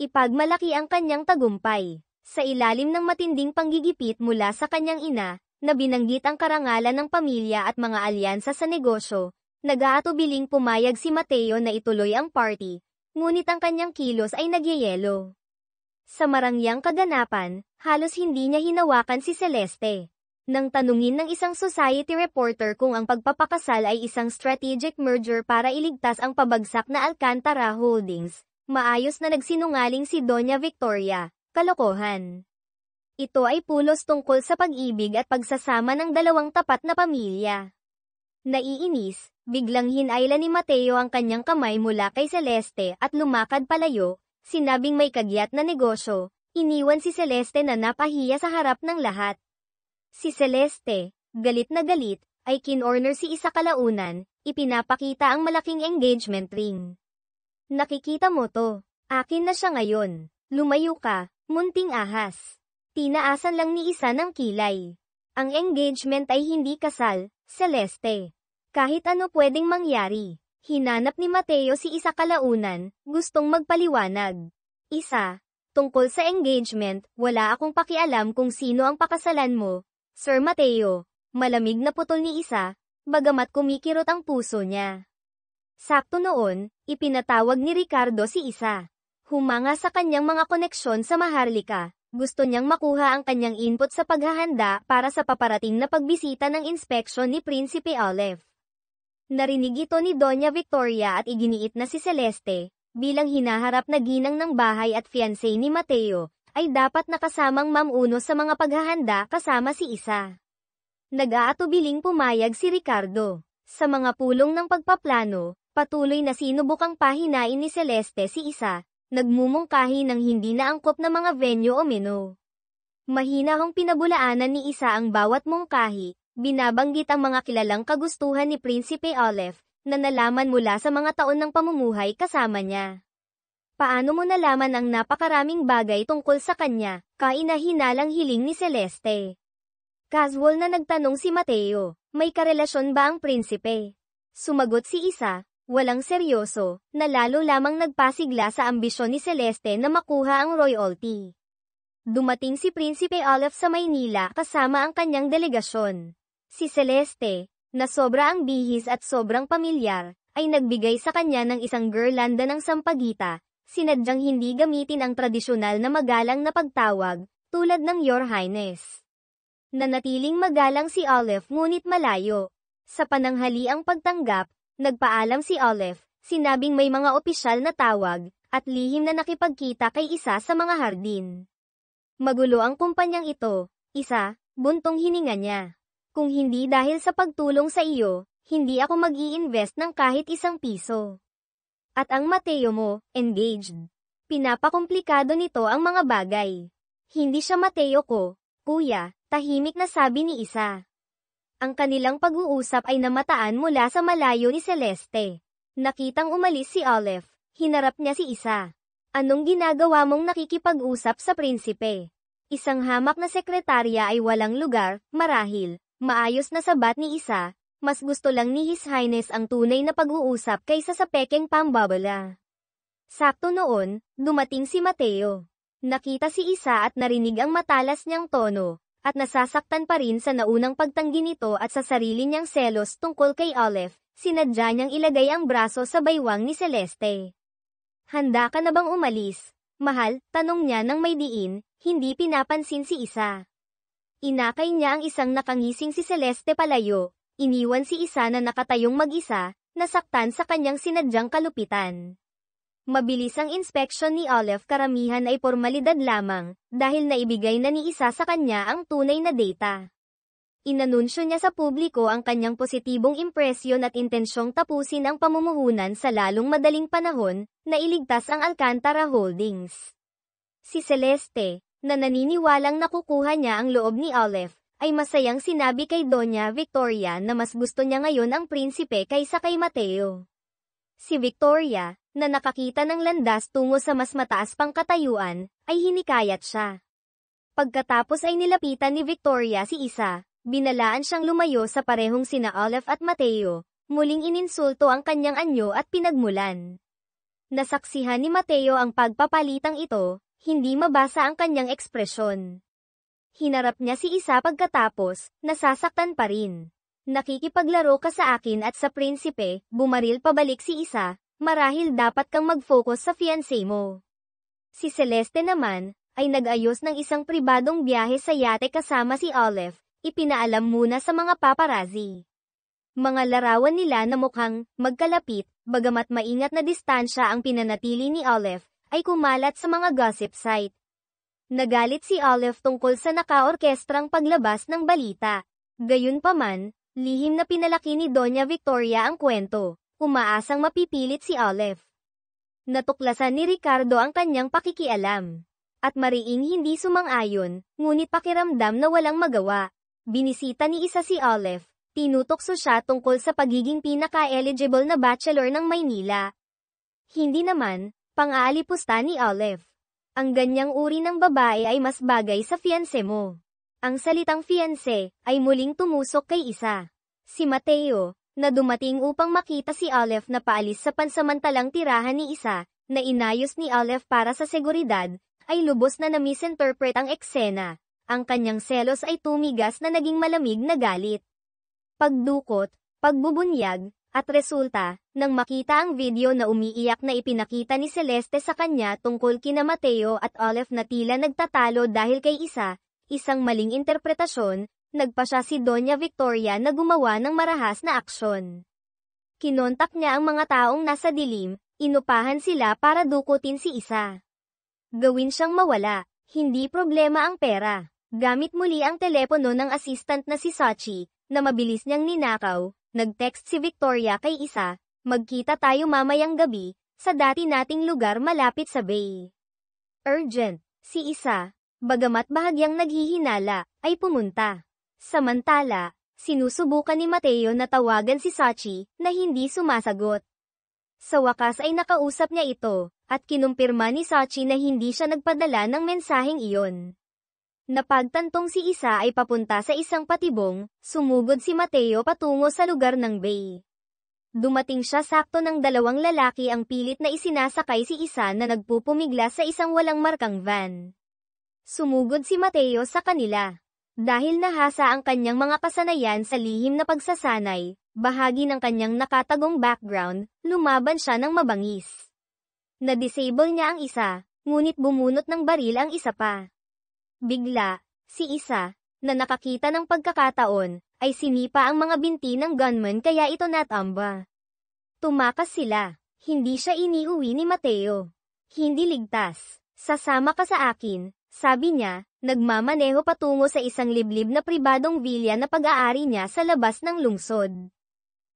Ipagmalaki ang kanyang tagumpay. Sa ilalim ng matinding panggigipit mula sa kanyang ina, na binanggit ang karangalan ng pamilya at mga alyansa sa negosyo, nag-aatubiling pumayag si Mateo na ituloy ang party. Ngunit ang kanyang kilos ay nagyayelo. Sa marangyang kaganapan, halos hindi niya hinawakan si Celeste. Nang tanungin ng isang society reporter kung ang pagpapakasal ay isang strategic merger para iligtas ang pabagsak na Alcantara Holdings, maayos na nagsinungaling si Doña Victoria, kalokohan. Ito ay pulos tungkol sa pag-ibig at pagsasama ng dalawang tapat na pamilya. Naiinis, biglang hinayla ni Mateo ang kanyang kamay mula kay Celeste at lumakad palayo, sinabing may kagyat na negosyo, iniwan si Celeste na napahiya sa harap ng lahat. Si Celeste, galit na galit, ay kinorner si Isa kalaunan, ipinapakita ang malaking engagement ring. Nakikita mo to, akin na siya ngayon, lumayo ka, munting ahas. Tinaasan lang ni Isa ng kilay. Ang engagement ay hindi kasal, Celeste. Kahit ano pwedeng mangyari. Hinanap ni Mateo si Isa kalaunan, gustong magpaliwanag. Isa, tungkol sa engagement, wala akong pakialam kung sino ang pakasalan mo, Sir Mateo. Malamig na putol ni Isa, bagamat kumikirot ang puso niya. Sakto noon, ipinatawag ni Ricardo si Isa. Humanga sa kanyang mga koneksyon sa Maharlika. Gusto niyang makuha ang kanyang input sa paghahanda para sa paparating na pagbisita ng inspeksyon ni Prinsipe Olive. Narinig ito ni Doña Victoria at iginiit na si Celeste, bilang hinaharap na ginang ng bahay at fiancé ni Mateo, ay dapat nakasamang mamuno sa mga paghahanda kasama si Isa. Nag-aatubiling pumayag si Ricardo. Sa mga pulong ng pagpaplano, patuloy na sinubukang pahinain ni Celeste si Isa, nagmumungkahi ng hindi naangkop na mga venue o menu. Mahinahong pinabulaanan ni Isa ang bawat mungkahi, binabanggit ang mga kilalang kagustuhan ni Prinsipe Olive, na nalaman mula sa mga taon ng pamumuhay kasama niya. Paano mo nalaman ang napakaraming bagay tungkol sa kanya, kaina-hinalang hiling ni Celeste? Casual na nagtanong si Mateo, may karelasyon ba ang prinsipe? Sumagot si Isa, walang seryoso, na lalo lamang nagpasigla sa ambisyon ni Celeste na makuha ang royalty. Dumating si Prinsipe Olive sa Maynila kasama ang kanyang delegasyon. Si Celeste, na sobra ang bihis at sobrang pamilyar, ay nagbigay sa kanya ng isang girlanda ng sampagita, sinadyang hindi gamitin ang tradisyonal na magalang na pagtawag, tulad ng Your Highness. Nanatiling magalang si Olive ngunit malayo. Sa pananghaliang pagtanggap, nagpaalam si Olive, sinabing may mga opisyal na tawag, at lihim na nakipagkita kay Isa sa mga hardin. Magulo ang kumpanyang ito, Isa, buntong hininga niya. Kung hindi dahil sa pagtulong sa iyo, hindi ako mag-i-invest ng kahit isang piso. At ang Mateo mo, engaged. Pinapakomplikado nito ang mga bagay. Hindi siya Mateo ko, kuya, tahimik na sabi ni isa. Ang kanilang pag-uusap ay namataan mula sa malayo ni Celeste. Nakitang umalis si Olive, hinarap niya si isa. Anong ginagawa mong nakikipag-usap sa prinsipe? Isang hamak na sekretarya ay walang lugar, marahil, maayos na sabat ni isa, mas gusto lang ni His Highness ang tunay na pag-uusap kaysa sa pekeng pambabala. Sakto noon, dumating si Mateo. Nakita si isa at narinig ang matalas niyang tono, at nasasaktan pa rin sa naunang pagtanggi nito at sa sarili niyang selos tungkol kay Olive, sinadya niyang ilagay ang braso sa baywang ni Celeste. Handa ka na bang umalis? Mahal, tanong niya nang may diin, hindi pinapansin si isa. Inakay niya ang isang nakangising si Celeste palayo, iniwan si isa na nakatayong mag-isa, nasaktan sa kanyang sinadyang kalupitan. Mabilis ang inspeksyon ni Olive, karamihan ay pormalidad lamang, dahil naibigay na ni isa sa kanya ang tunay na data. Inanunsyo niya sa publiko ang kanyang positibong impresyon at intensyong tapusin ang pamumuhunan sa lalong madaling panahon, na iligtas ang Alcantara Holdings. Si Celeste, na naniniwalang nakukuha niya ang loob ni Olive, ay masayang sinabi kay Doña Victoria na mas gusto niya ngayon ang prinsipe kaysa kay Mateo. Si Victoria, na nakakita ng landas tungo sa mas mataas pang katayuan, ay hinikayat siya. Pagkatapos ay nilapitan ni Victoria si isa, binalaan siyang lumayo sa parehong sina Olive at Mateo, muling ininsulto ang kanyang anyo at pinagmulan. Nasaksihan ni Mateo ang pagpapalitang ito, hindi mabasa ang kanyang ekspresyon. Hinarap niya si isa pagkatapos, nasasaktan pa rin. Nakikipaglaro ka sa akin at sa prinsipe, bumaril pabalik si isa, marahil dapat kang mag-focus sa fiancé mo. Si Celeste naman, ay nag-ayos ng isang pribadong biyahe sa yate kasama si Olive, ipinaalam muna sa mga paparazzi. Mga larawan nila na mukhang magkalapit, bagamat maingat na distansya ang pinanatili ni Olive, ay kumalat sa mga gossip site. Nagalit si Olive tungkol sa nakaorkestrang paglabas ng balita. Gayunpaman, lihim na pinalaki ni Doña Victoria ang kwento, umaasang mapipilit si Olive. Natuklasan ni Ricardo ang kanyang pakikialam. At mariing hindi sumang-ayon, ngunit pakiramdam na walang magawa. Binisita ni isa si Olive, tinutokso siya tungkol sa pagiging pinaka-eligible na bachelor ng Maynila. Hindi naman, pang-aalipusta ni Olive. Ang ganyang uri ng babae ay mas bagay sa fiancé mo. Ang salitang fiancé ay muling tumusok kay isa. Si Mateo, na dumating upang makita si Olive na paalis sa pansamantalang tirahan ni isa, na inayos ni Olive para sa seguridad, ay lubos na na-misinterpret ang eksena. Ang kanyang selos ay tumigas na naging malamig na galit. Pagdukot, pagbubunyag, at resulta, nang makita ang video na umiiyak na ipinakita ni Celeste sa kanya tungkol kina Mateo at Olive na tila nagtatalo dahil kay isa, isang maling interpretasyon, nagpa siya si Doña Victoria na gumawa ng marahas na aksyon. Kinontak niya ang mga taong nasa dilim, inupahan sila para dukutin si isa. Gawin siyang mawala, hindi problema ang pera. Gamit muli ang telepono ng assistant na si Sachi, na mabilis niyang ninakaw, nag-text si Victoria kay isa, magkita tayo mamayang gabi, sa dati nating lugar malapit sa bay. Urgent, si isa, bagamat bahagyang naghihinala, ay pumunta. Samantala, sinusubukan ni Mateo na tawagan si Sachi, na hindi sumasagot. Sa wakas ay nakausap niya ito, at kinumpirma ni Sachi na hindi siya nagpadala ng mensaheng iyon. Napagtantong si isa ay papunta sa isang patibong, sumugod si Mateo patungo sa lugar ng bay. Dumating siya sakto ng dalawang lalaki ang pilit na isinasakay si isa na nagpupumiglas sa isang walang markang van. Sumugod si Mateo sa kanila. Dahil nahasa ang kanyang mga kasanayan sa lihim na pagsasanay, bahagi ng kanyang nakatagong background, lumaban siya ng mabangis. Na-disable niya ang isa, ngunit bumunot ng baril ang isa pa. Bigla, si isa, na nakakita ng pagkakataon, ay sinipa ang mga binti ng gunman kaya ito natamba. Tumakas sila, hindi siya iniuwi ni Mateo. Hindi ligtas, sasama ka sa akin, sabi niya, nagmamaneho patungo sa isang liblib na pribadong vilya na pag-aari niya sa labas ng lungsod.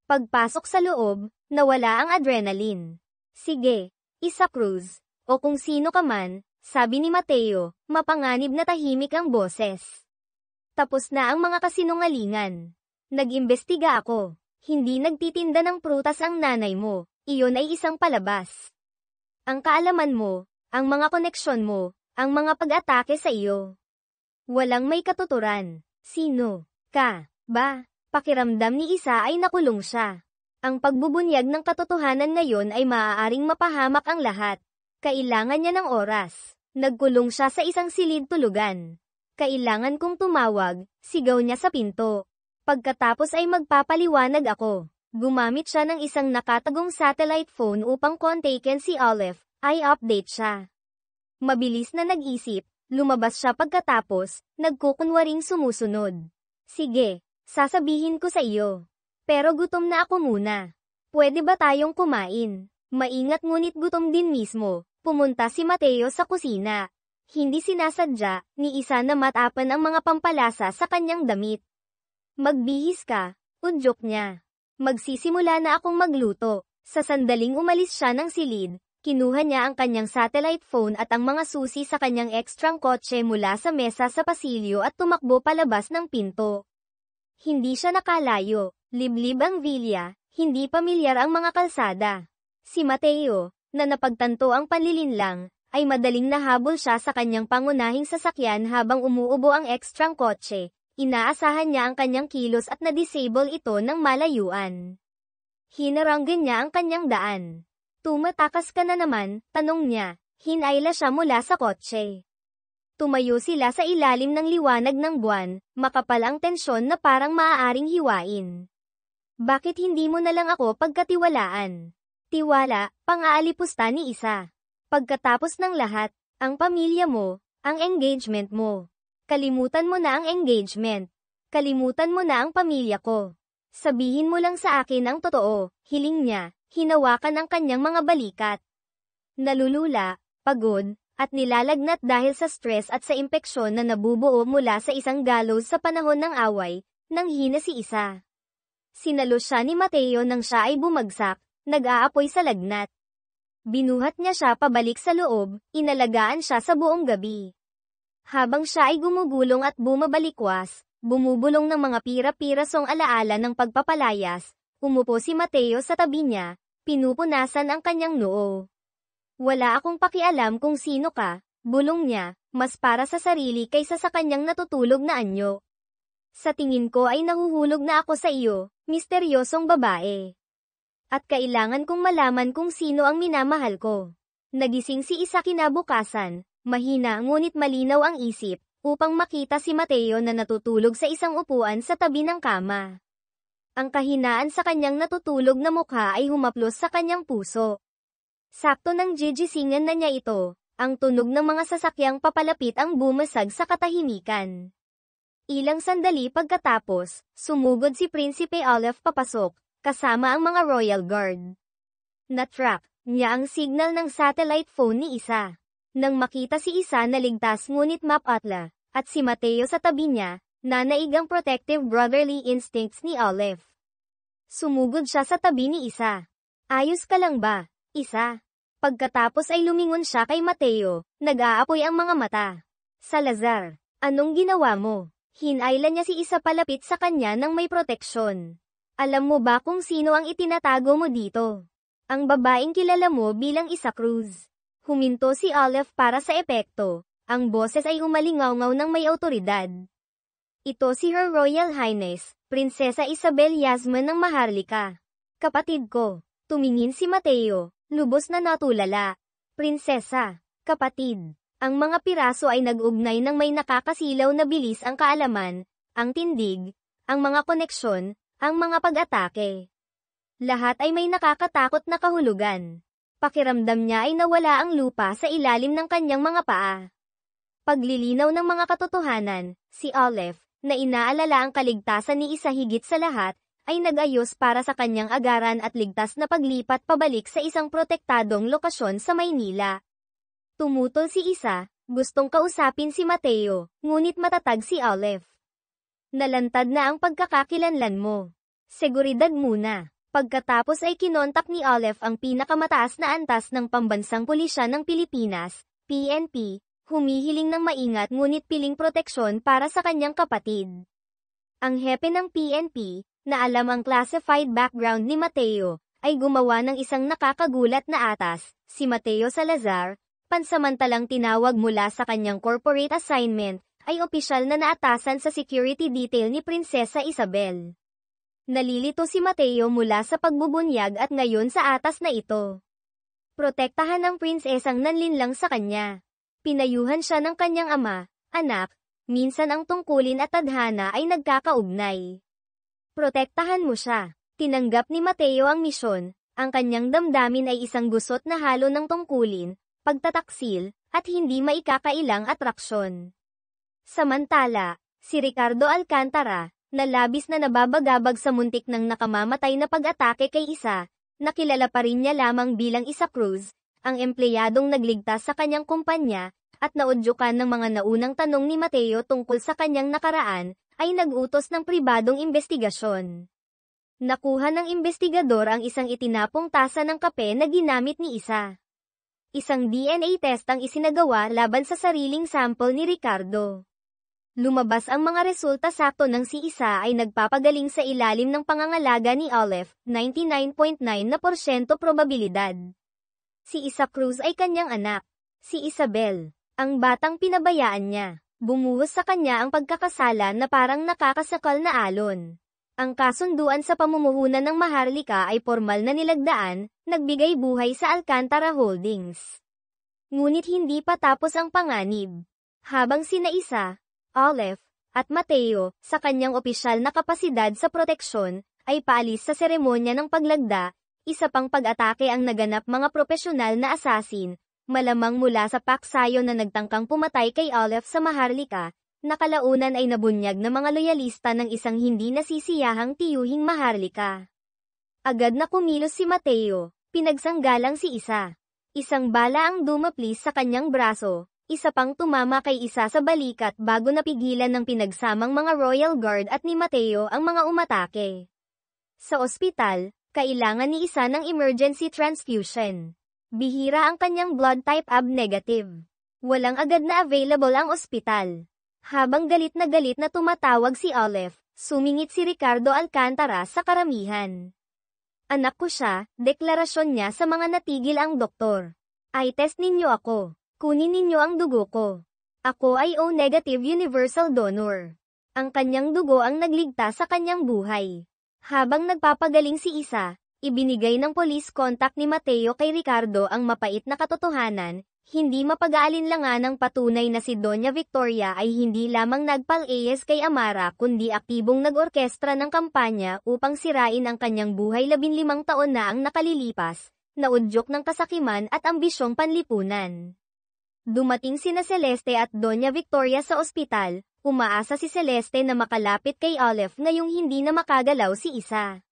Pagpasok sa loob, nawala ang adrenaline. Sige, Isa Cruz, O kung sino ka man, sabi ni Mateo, mapanganib na tahimik ang boses. Tapos na ang mga kasinungalingan. Nag-imbestiga ako. Hindi nagtitinda ng prutas ang nanay mo, iyon ay isang palabas. Ang kaalaman mo, ang mga koneksyon mo, ang mga pag-atake sa iyo. Walang may katuturan. Sino ka ba? Pakiramdam ni Isa ay nakulong siya. Ang pagbubunyag ng katotohanan ngayon ay maaaring mapahamak ang lahat. Kailangan niya ng oras. Nagkulong siya sa isang silid tulugan. Kailangan kong tumawag, sigaw niya sa pinto. Pagkatapos ay magpapaliwanag ako. Gumamit siya ng isang nakatagong satellite phone upang kontakin si Olive, ay update siya. Mabilis na nag-isip, lumabas siya pagkatapos, nagkukunwaring sumusunod. Sige, sasabihin ko sa iyo. Pero gutom na ako muna. Pwede ba tayong kumain? Maingat ngunit gutom din mismo, pumunta si Mateo sa kusina. Hindi sinasadya, ni Isa na matapan ang mga pampalasa sa kanyang damit. Magbihis ka, udyok niya. Magsisimula na akong magluto. Sa sandaling umalis siya ng silid, kinuha niya ang kanyang satellite phone at ang mga susi sa kanyang ekstrang kotse mula sa mesa sa pasilyo at tumakbo palabas ng pinto. Hindi siya nakalayo, liblib ang villa, hindi pamilyar ang mga kalsada. Si Mateo, na napagtanto ang panlilinlang, ay madaling nahabol siya sa kanyang pangunahing sasakyan habang umuubo ang ekstrang kotse. Inaasahan niya ang kanyang kilos at na-disable ito ng malayuan. Hinaranggan niya ang kanyang daan. Tumatakas ka na naman, tanong niya. Hinayla siya mula sa kotse. Tumayo sila sa ilalim ng liwanag ng buwan, makapal ang tensyon na parang maaaring hiwain. Bakit hindi mo na lang ako pagkatiwalaan? Tiwala, pang-aalipusta ni Isa. Pagkatapos ng lahat, ang pamilya mo, ang engagement mo. Kalimutan mo na ang engagement. Kalimutan mo na ang pamilya ko. Sabihin mo lang sa akin ang totoo, hiling niya, hinawakan ang kanyang mga balikat. Nalulula, pagod, at nilalagnat dahil sa stress at sa impeksyon na nabubuo mula sa isang gallows sa panahon ng away, nanghina si Isa. Sinalo siya ni Mateo nang siya ay bumagsak, nag-aapoy sa lagnat. Binuhat niya siya pabalik sa loob, inalagaan siya sa buong gabi. Habang siya ay gumugulong at bumabalikwas, bumubulong ng mga pira-pirasong alaala ng pagpapalayas, umupo si Mateo sa tabi niya, pinupunasan ang kanyang noo. Wala akong pakialam kung sino ka, bulong niya, mas para sa sarili kaysa sa kanyang natutulog na anyo. Sa tingin ko ay nahuhulog na ako sa iyo, misteryosong babae. At kailangan kong malaman kung sino ang minamahal ko. Nagising si Isa kinabukasan. Mahina ngunit malinaw ang isip, upang makita si Mateo na natutulog sa isang upuan sa tabi ng kama. Ang kahinaan sa kanyang natutulog na mukha ay humaplos sa kanyang puso. Sakto nang gigisingan na niya ito, ang tunog ng mga sasakyang papalapit ang bumasag sa katahimikan. Ilang sandali pagkatapos, sumugod si Prinsipe Olive papasok, kasama ang mga Royal Guard. Na-track niya ang signal ng satellite phone ni Isa. Nang makita si Isa na ligtas ngunit mapatla, at si Mateo sa tabi niya, nanaig ang protective brotherly instincts ni Olive. Sumugod siya sa tabi ni Isa. Ayos ka lang ba, Isa? Pagkatapos ay lumingon siya kay Mateo, nag-aapoy ang mga mata. Salazar, anong ginawa mo? Hinayla niya si Isa palapit sa kanya nang may proteksyon. Alam mo ba kung sino ang itinatago mo dito? Ang babaeng kilala mo bilang Isa Cruz. Huminto si Olive para sa epekto, ang boses ay umalingaw-ngaw ng may awtoridad. Ito si Her Royal Highness, Prinsesa Isabel Yasmin ng Maharlika. Kapatid ko, tumingin si Mateo, lubos na natulala. Prinsesa, kapatid, ang mga piraso ay nag-ugnay ng may nakakasilaw na bilis ang kaalaman, ang tindig, ang mga koneksyon, ang mga pag-atake. Lahat ay may nakakatakot na kahulugan. Pakiramdam niya ay nawala ang lupa sa ilalim ng kanyang mga paa. Paglilinaw ng mga katotohanan, si Olive, na inaalala ang kaligtasan ni Isa higit sa lahat, ay nag-ayos para sa kanyang agaran at ligtas na paglipat pabalik sa isang protektadong lokasyon sa Maynila. Tumutol si Isa, gustong kausapin si Mateo, ngunit matatag si Olive. Nalantad na ang pagkakakilanlan mo. Seguridad muna. Pagkatapos ay kinontak ni Olive ang pinakamataas na antas ng Pambansang Pulisya ng Pilipinas, PNP, humihiling ng maingat ngunit piling proteksyon para sa kanyang kapatid. Ang hepe ng PNP, na alam ang classified background ni Mateo, ay gumawa ng isang nakakagulat na atas, si Mateo Salazar, pansamantalang tinawag mula sa kanyang corporate assignment, ay opisyal na naatasan sa security detail ni Prinsesa Isabel. Nalilito si Mateo mula sa pagbubunyag at ngayon sa atas na ito. Protektahan ng prinsesang nanlinlang sa kanya. Pinayuhan siya ng kanyang ama, anak, minsan ang tungkulin at tadhana ay nagkakaugnay. Protektahan mo siya. Tinanggap ni Mateo ang misyon, ang kanyang damdamin ay isang gusot na halo ng tungkulin, pagtataksil, at hindi maikakailang atraksyon. Samantala, si Ricardo Alcantara, na labis na nababagabag sa muntik ng nakamamatay na pag-atake kay Isa, nakilala pa rin niya lamang bilang Isa Cruz, ang empleyadong nagligtas sa kanyang kumpanya, at naudyukan ng mga naunang tanong ni Mateo tungkol sa kanyang nakaraan, ay nag-utos ng pribadong investigasyon. Nakuha ng investigador ang isang itinapong tasa ng kape na ginamit ni Isa. Isang DNA test ang isinagawa laban sa sariling sample ni Ricardo. Lumabas ang mga resulta sakto ng si Isa ay nagpapagaling sa ilalim ng pangangalaga ni Olive, 99.9% probabilidad. Si Isa Cruz ay kanyang anak, si Isabel, ang batang pinabayaan niya. Bumuhos sa kanya ang pagkakasala na parang nakakasakal na alon. Ang kasunduan sa pamumuhunan ng Maharlika ay formal na nilagdaan, nagbigay buhay sa Alcantara Holdings. Ngunit hindi pa tapos ang panganib. Habang sina Isa, Olive, at Mateo, sa kanyang opisyal na kapasidad sa proteksyon, ay paalis sa seremonya ng paglagda, isa pang pag-atake ang naganap mga propesyonal na asasin, malamang mula sa paksayo na nagtangkang pumatay kay Olive sa Maharlika, na kalaunan ay nabunyag ng mga loyalista ng isang hindi nasisiyahang tiyuhing Maharlika. Agad na kumilos si Mateo, pinagsanggalang si Isa. Isang bala ang dumaplis sa kanyang braso, isa pang tumama kay Isa sa balikat bago napigilan ng pinagsamang mga Royal Guard at ni Mateo ang mga umatake. Sa ospital, kailangan ni Isa ng emergency transfusion. Bihira ang kanyang blood type AB negative. Walang agad na available ang ospital. Habang galit na tumatawag si Olive, sumingit si Ricardo Alcantara sa karamihan. Anak ko siya, deklarasyon niya sa mga natigil ang doktor. Ay test ninyo ako. Kunin ninyo ang dugo ko. Ako ay O-negative universal donor. Ang kanyang dugo ang nagligtas sa kanyang buhay. Habang nagpapagaling si Isa, ibinigay ng police contact ni Mateo kay Ricardo ang mapait na katotohanan, hindi mapag-aalinlangan ng patunay na si Doña Victoria ay hindi lamang nagpal-AS kay Amara kundi aktibong nag-orkestra ng kampanya upang sirain ang kanyang buhay 15 taon na ang nakalilipas, na udyok ng kasakiman at ambisyong panlipunan. Dumating sina Celeste at Doña Victoria sa ospital, umaasa si Celeste na makalapit kay Olive ngayong hindi na makagalaw si Isa.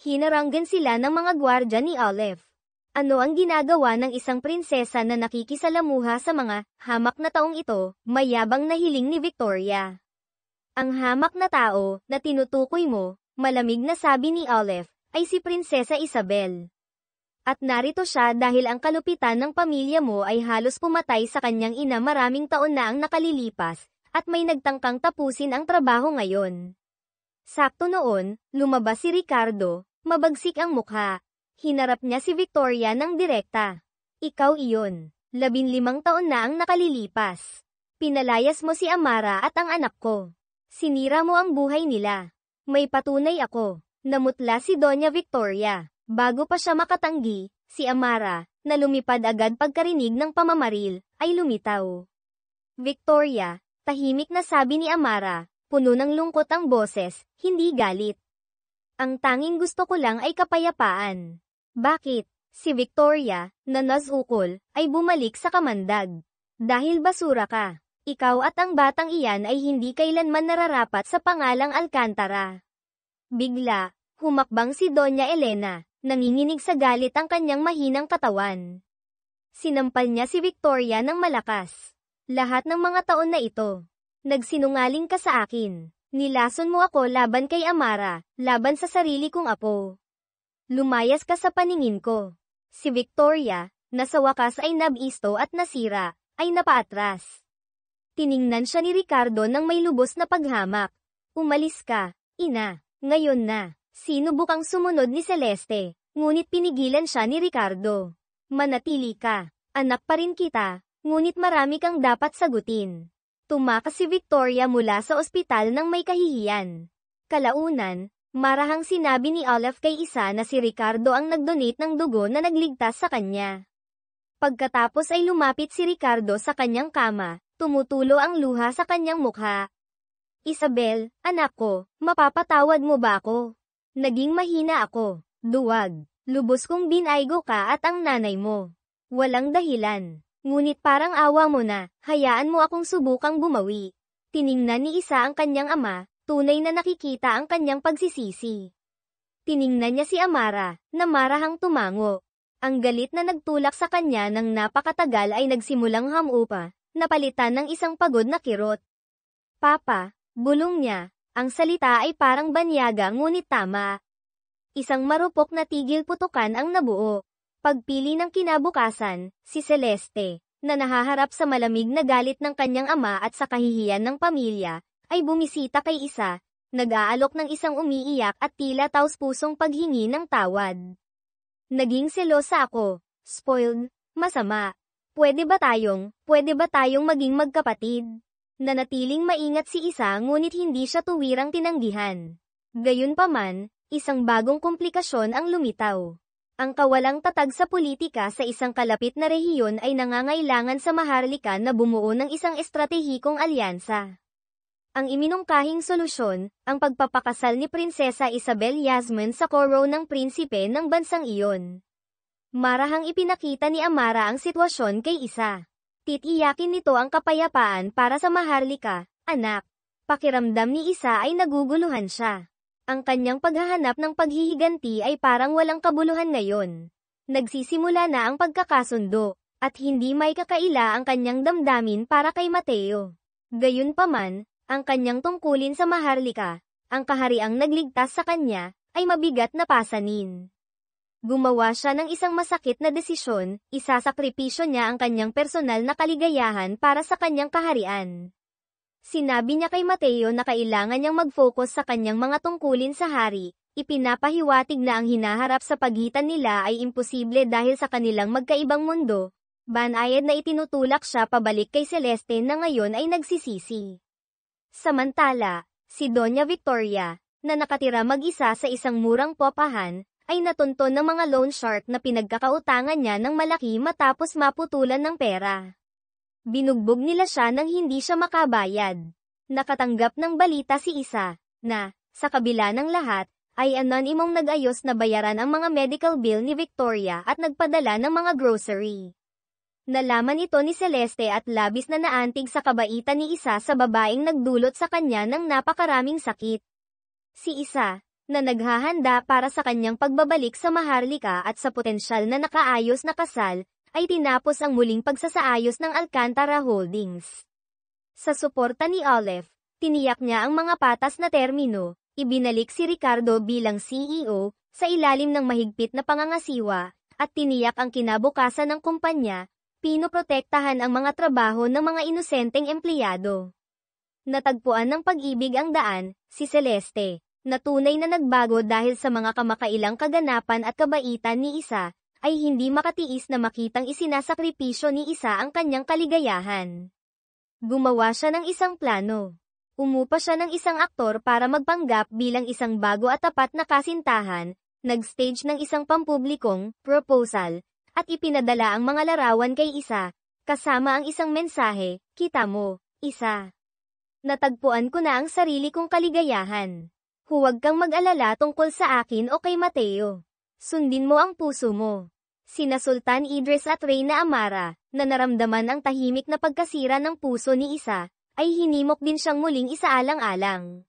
Hinaranggan sila ng mga gwardya ni Olive. Ano ang ginagawa ng isang prinsesa na nakikisalamuha sa mga hamak na taong ito, mayabang na hiling ni Victoria. Ang hamak na tao na tinutukoy mo, malamig na sabi ni Olive, ay si Prinsesa Isabel. At narito siya dahil ang kalupitan ng pamilya mo ay halos pumatay sa kanyang ina maraming taon na ang nakalilipas, at may nagtangkang tapusin ang trabaho ngayon. Sakto noon, lumabas si Ricardo, mabagsik ang mukha. Hinarap niya si Victoria ng direkta. Ikaw iyon. 15 taon na ang nakalilipas. Pinalayas mo si Amara at ang anak ko. Sinira mo ang buhay nila. May patunay ako. Namutla si Doña Victoria. Bago pa siya makatanggi, si Amara, na lumipad agad pagkarinig ng pamamaril, ay lumitaw. Victoria, tahimik na sabi ni Amara, puno ng lungkot ang boses, hindi galit. Ang tanging gusto ko lang ay kapayapaan. Bakit? Si Victoria, na nasukol, ay bumalik sa kamandag. Dahil basura ka. Ikaw at ang batang iyan ay hindi kailanman nararapat sa pangalang Alcantara. Bigla, humakbang si Doña Elena, nanginginig sa galit ang kanyang mahinang katawan. Sinampal niya si Victoria ng malakas. Lahat ng mga taon na ito. Nagsinungaling ka sa akin. Nilason mo ako laban kay Amara, laban sa sarili kong apo. Lumayas ka sa paningin ko. Si Victoria, na sa wakas ay nabisto at nasira, ay napaatras. Tiningnan siya ni Ricardo nang may lubos na paghamak. Umalis ka, ina. Ngayon na. Sinubukang sumunod ni Celeste, ngunit pinigilan siya ni Ricardo. Manatili ka. Anak pa rin kita, ngunit marami kang dapat sagutin. Tumakas si Victoria mula sa ospital nang may kahihiyan. Kalaunan, marahang sinabi ni Olive kay Isa na si Ricardo ang nag-donate ng dugo na nagligtas sa kanya. Pagkatapos ay lumapit si Ricardo sa kanyang kama, tumutulo ang luha sa kanyang mukha. Isabel, anak ko, mapapatawad mo ba ako? Naging mahina ako, duwag. Lubos kong binaygo ka at ang nanay mo. Walang dahilan. Ngunit parang awa mo na, hayaan mo akong subukang bumawi. Tiningnan ni Isa ang kanyang ama, tunay na nakikita ang kanyang pagsisisi. Tiningnan niya si Amara, na marahang tumango. Ang galit na nagtulak sa kanya ng napakatagal ay nagsimulang hamupa, napalitan ng isang pagod na kirot. Papa, bulong niya, ang salita ay parang banyaga ngunit tama. Isang marupok na tigil putukan ang nabuo. Pagpili ng kinabukasan, si Celeste, na nahaharap sa malamig na galit ng kanyang ama at sa kahihiyan ng pamilya, ay bumisita kay Isa, nag-aalok ng isang umiiyak at tila taos-pusong paghingi ng tawad. Naging selosa ako, spoiled, masama. Pwede ba tayong maging magkapatid? Nanatiling maingat si Isa ngunit hindi siya tuwirang tinanggihan. Gayunpaman, isang bagong komplikasyon ang lumitaw. Ang kawalang tatag sa politika sa isang kalapit na rehiyon ay nangangailangan sa Maharlika na bumuo ng isang estratehikong alyansa. Ang iminungkahing solusyon, ang pagpapakasal ni Prinsesa Isabel Yasmin sa koro ng prinsipe ng bansang iyon. Marahang ipinakita ni Amara ang sitwasyon kay Isa. Titiyakin nito ang kapayapaan para sa Maharlika, anak. Pakiramdam ni Isa ay naguguluhan siya. Ang kanyang paghahanap ng paghihiganti ay parang walang kabuluhan ngayon. Nagsisimula na ang pagkakasundo, at hindi may kakaila ang kanyang damdamin para kay Mateo. Gayunpaman, ang kanyang tungkulin sa Maharlika, ang kahariang nagligtas sa kanya, ay mabigat na pasanin. Gumawa siya ng isang masakit na desisyon, isasakripisyo niya ang kanyang personal na kaligayahan para sa kanyang kaharian. Sinabi niya kay Mateo na kailangan niyang mag-focus sa kanyang mga tungkulin sa hari, ipinapahiwatig na ang hinaharap sa pagitan nila ay imposible dahil sa kanilang magkaibang mundo. Banayad na itinutulak siya pabalik kay Celeste na ngayon ay nagsisisi. Samantala, si Doña Victoria, na nakatira mag-isa sa isang murang popahan, ay natunton ng mga loan shark na pinagkakautangan niya ng malaki matapos maputulan ng pera. Binugbog nila siya nang hindi siya makabayad. Nakatanggap ng balita si Isa, na, sa kabila ng lahat, ay anonymong nag-ayos na bayaran ang mga medical bill ni Victoria at nagpadala ng mga grocery. Nalaman ito ni Celeste at labis na naantig sa kabaitan ni Isa sa babaeng nagdulot sa kanya ng napakaraming sakit. Si Isa, na naghahanda para sa kanyang pagbabalik sa Maharlika at sa potensyal na nakaayos na kasal, ay tinapos ang muling pagsasaayos ng Alcantara Holdings. Sa suporta ni Olive, tiniyak niya ang mga patas na termino, ibinalik si Ricardo bilang CEO, sa ilalim ng mahigpit na pangangasiwa, at tiniyak ang kinabukasan ng kumpanya, pinoprotektahan ang mga trabaho ng mga inosenteng empleyado. Natagpuan ng pag-ibig ang daan, si Celeste, na tunay na nagbago dahil sa mga kamakailang kaganapan at kabaitan ni Isa, ay hindi makatiis na makitang isinasakripisyo ni Isa ang kanyang kaligayahan. Gumawa siya ng isang plano. Umupa siya ng isang aktor para magpanggap bilang isang bago at tapat na kasintahan, nag-stage ng isang pampublikong proposal, at ipinadala ang mga larawan kay Isa, kasama ang isang mensahe, "Kita mo, Isa. Natagpuan ko na ang sarili kong kaligayahan. Huwag kang mag-alala tungkol sa akin o kay Mateo. Sundin mo ang puso mo." Sina Sultan Idris at Reyna Amara, na naramdaman ang tahimik na pagkasira ng puso ni Isa, ay hinimok din siyang muling isaalang-alang.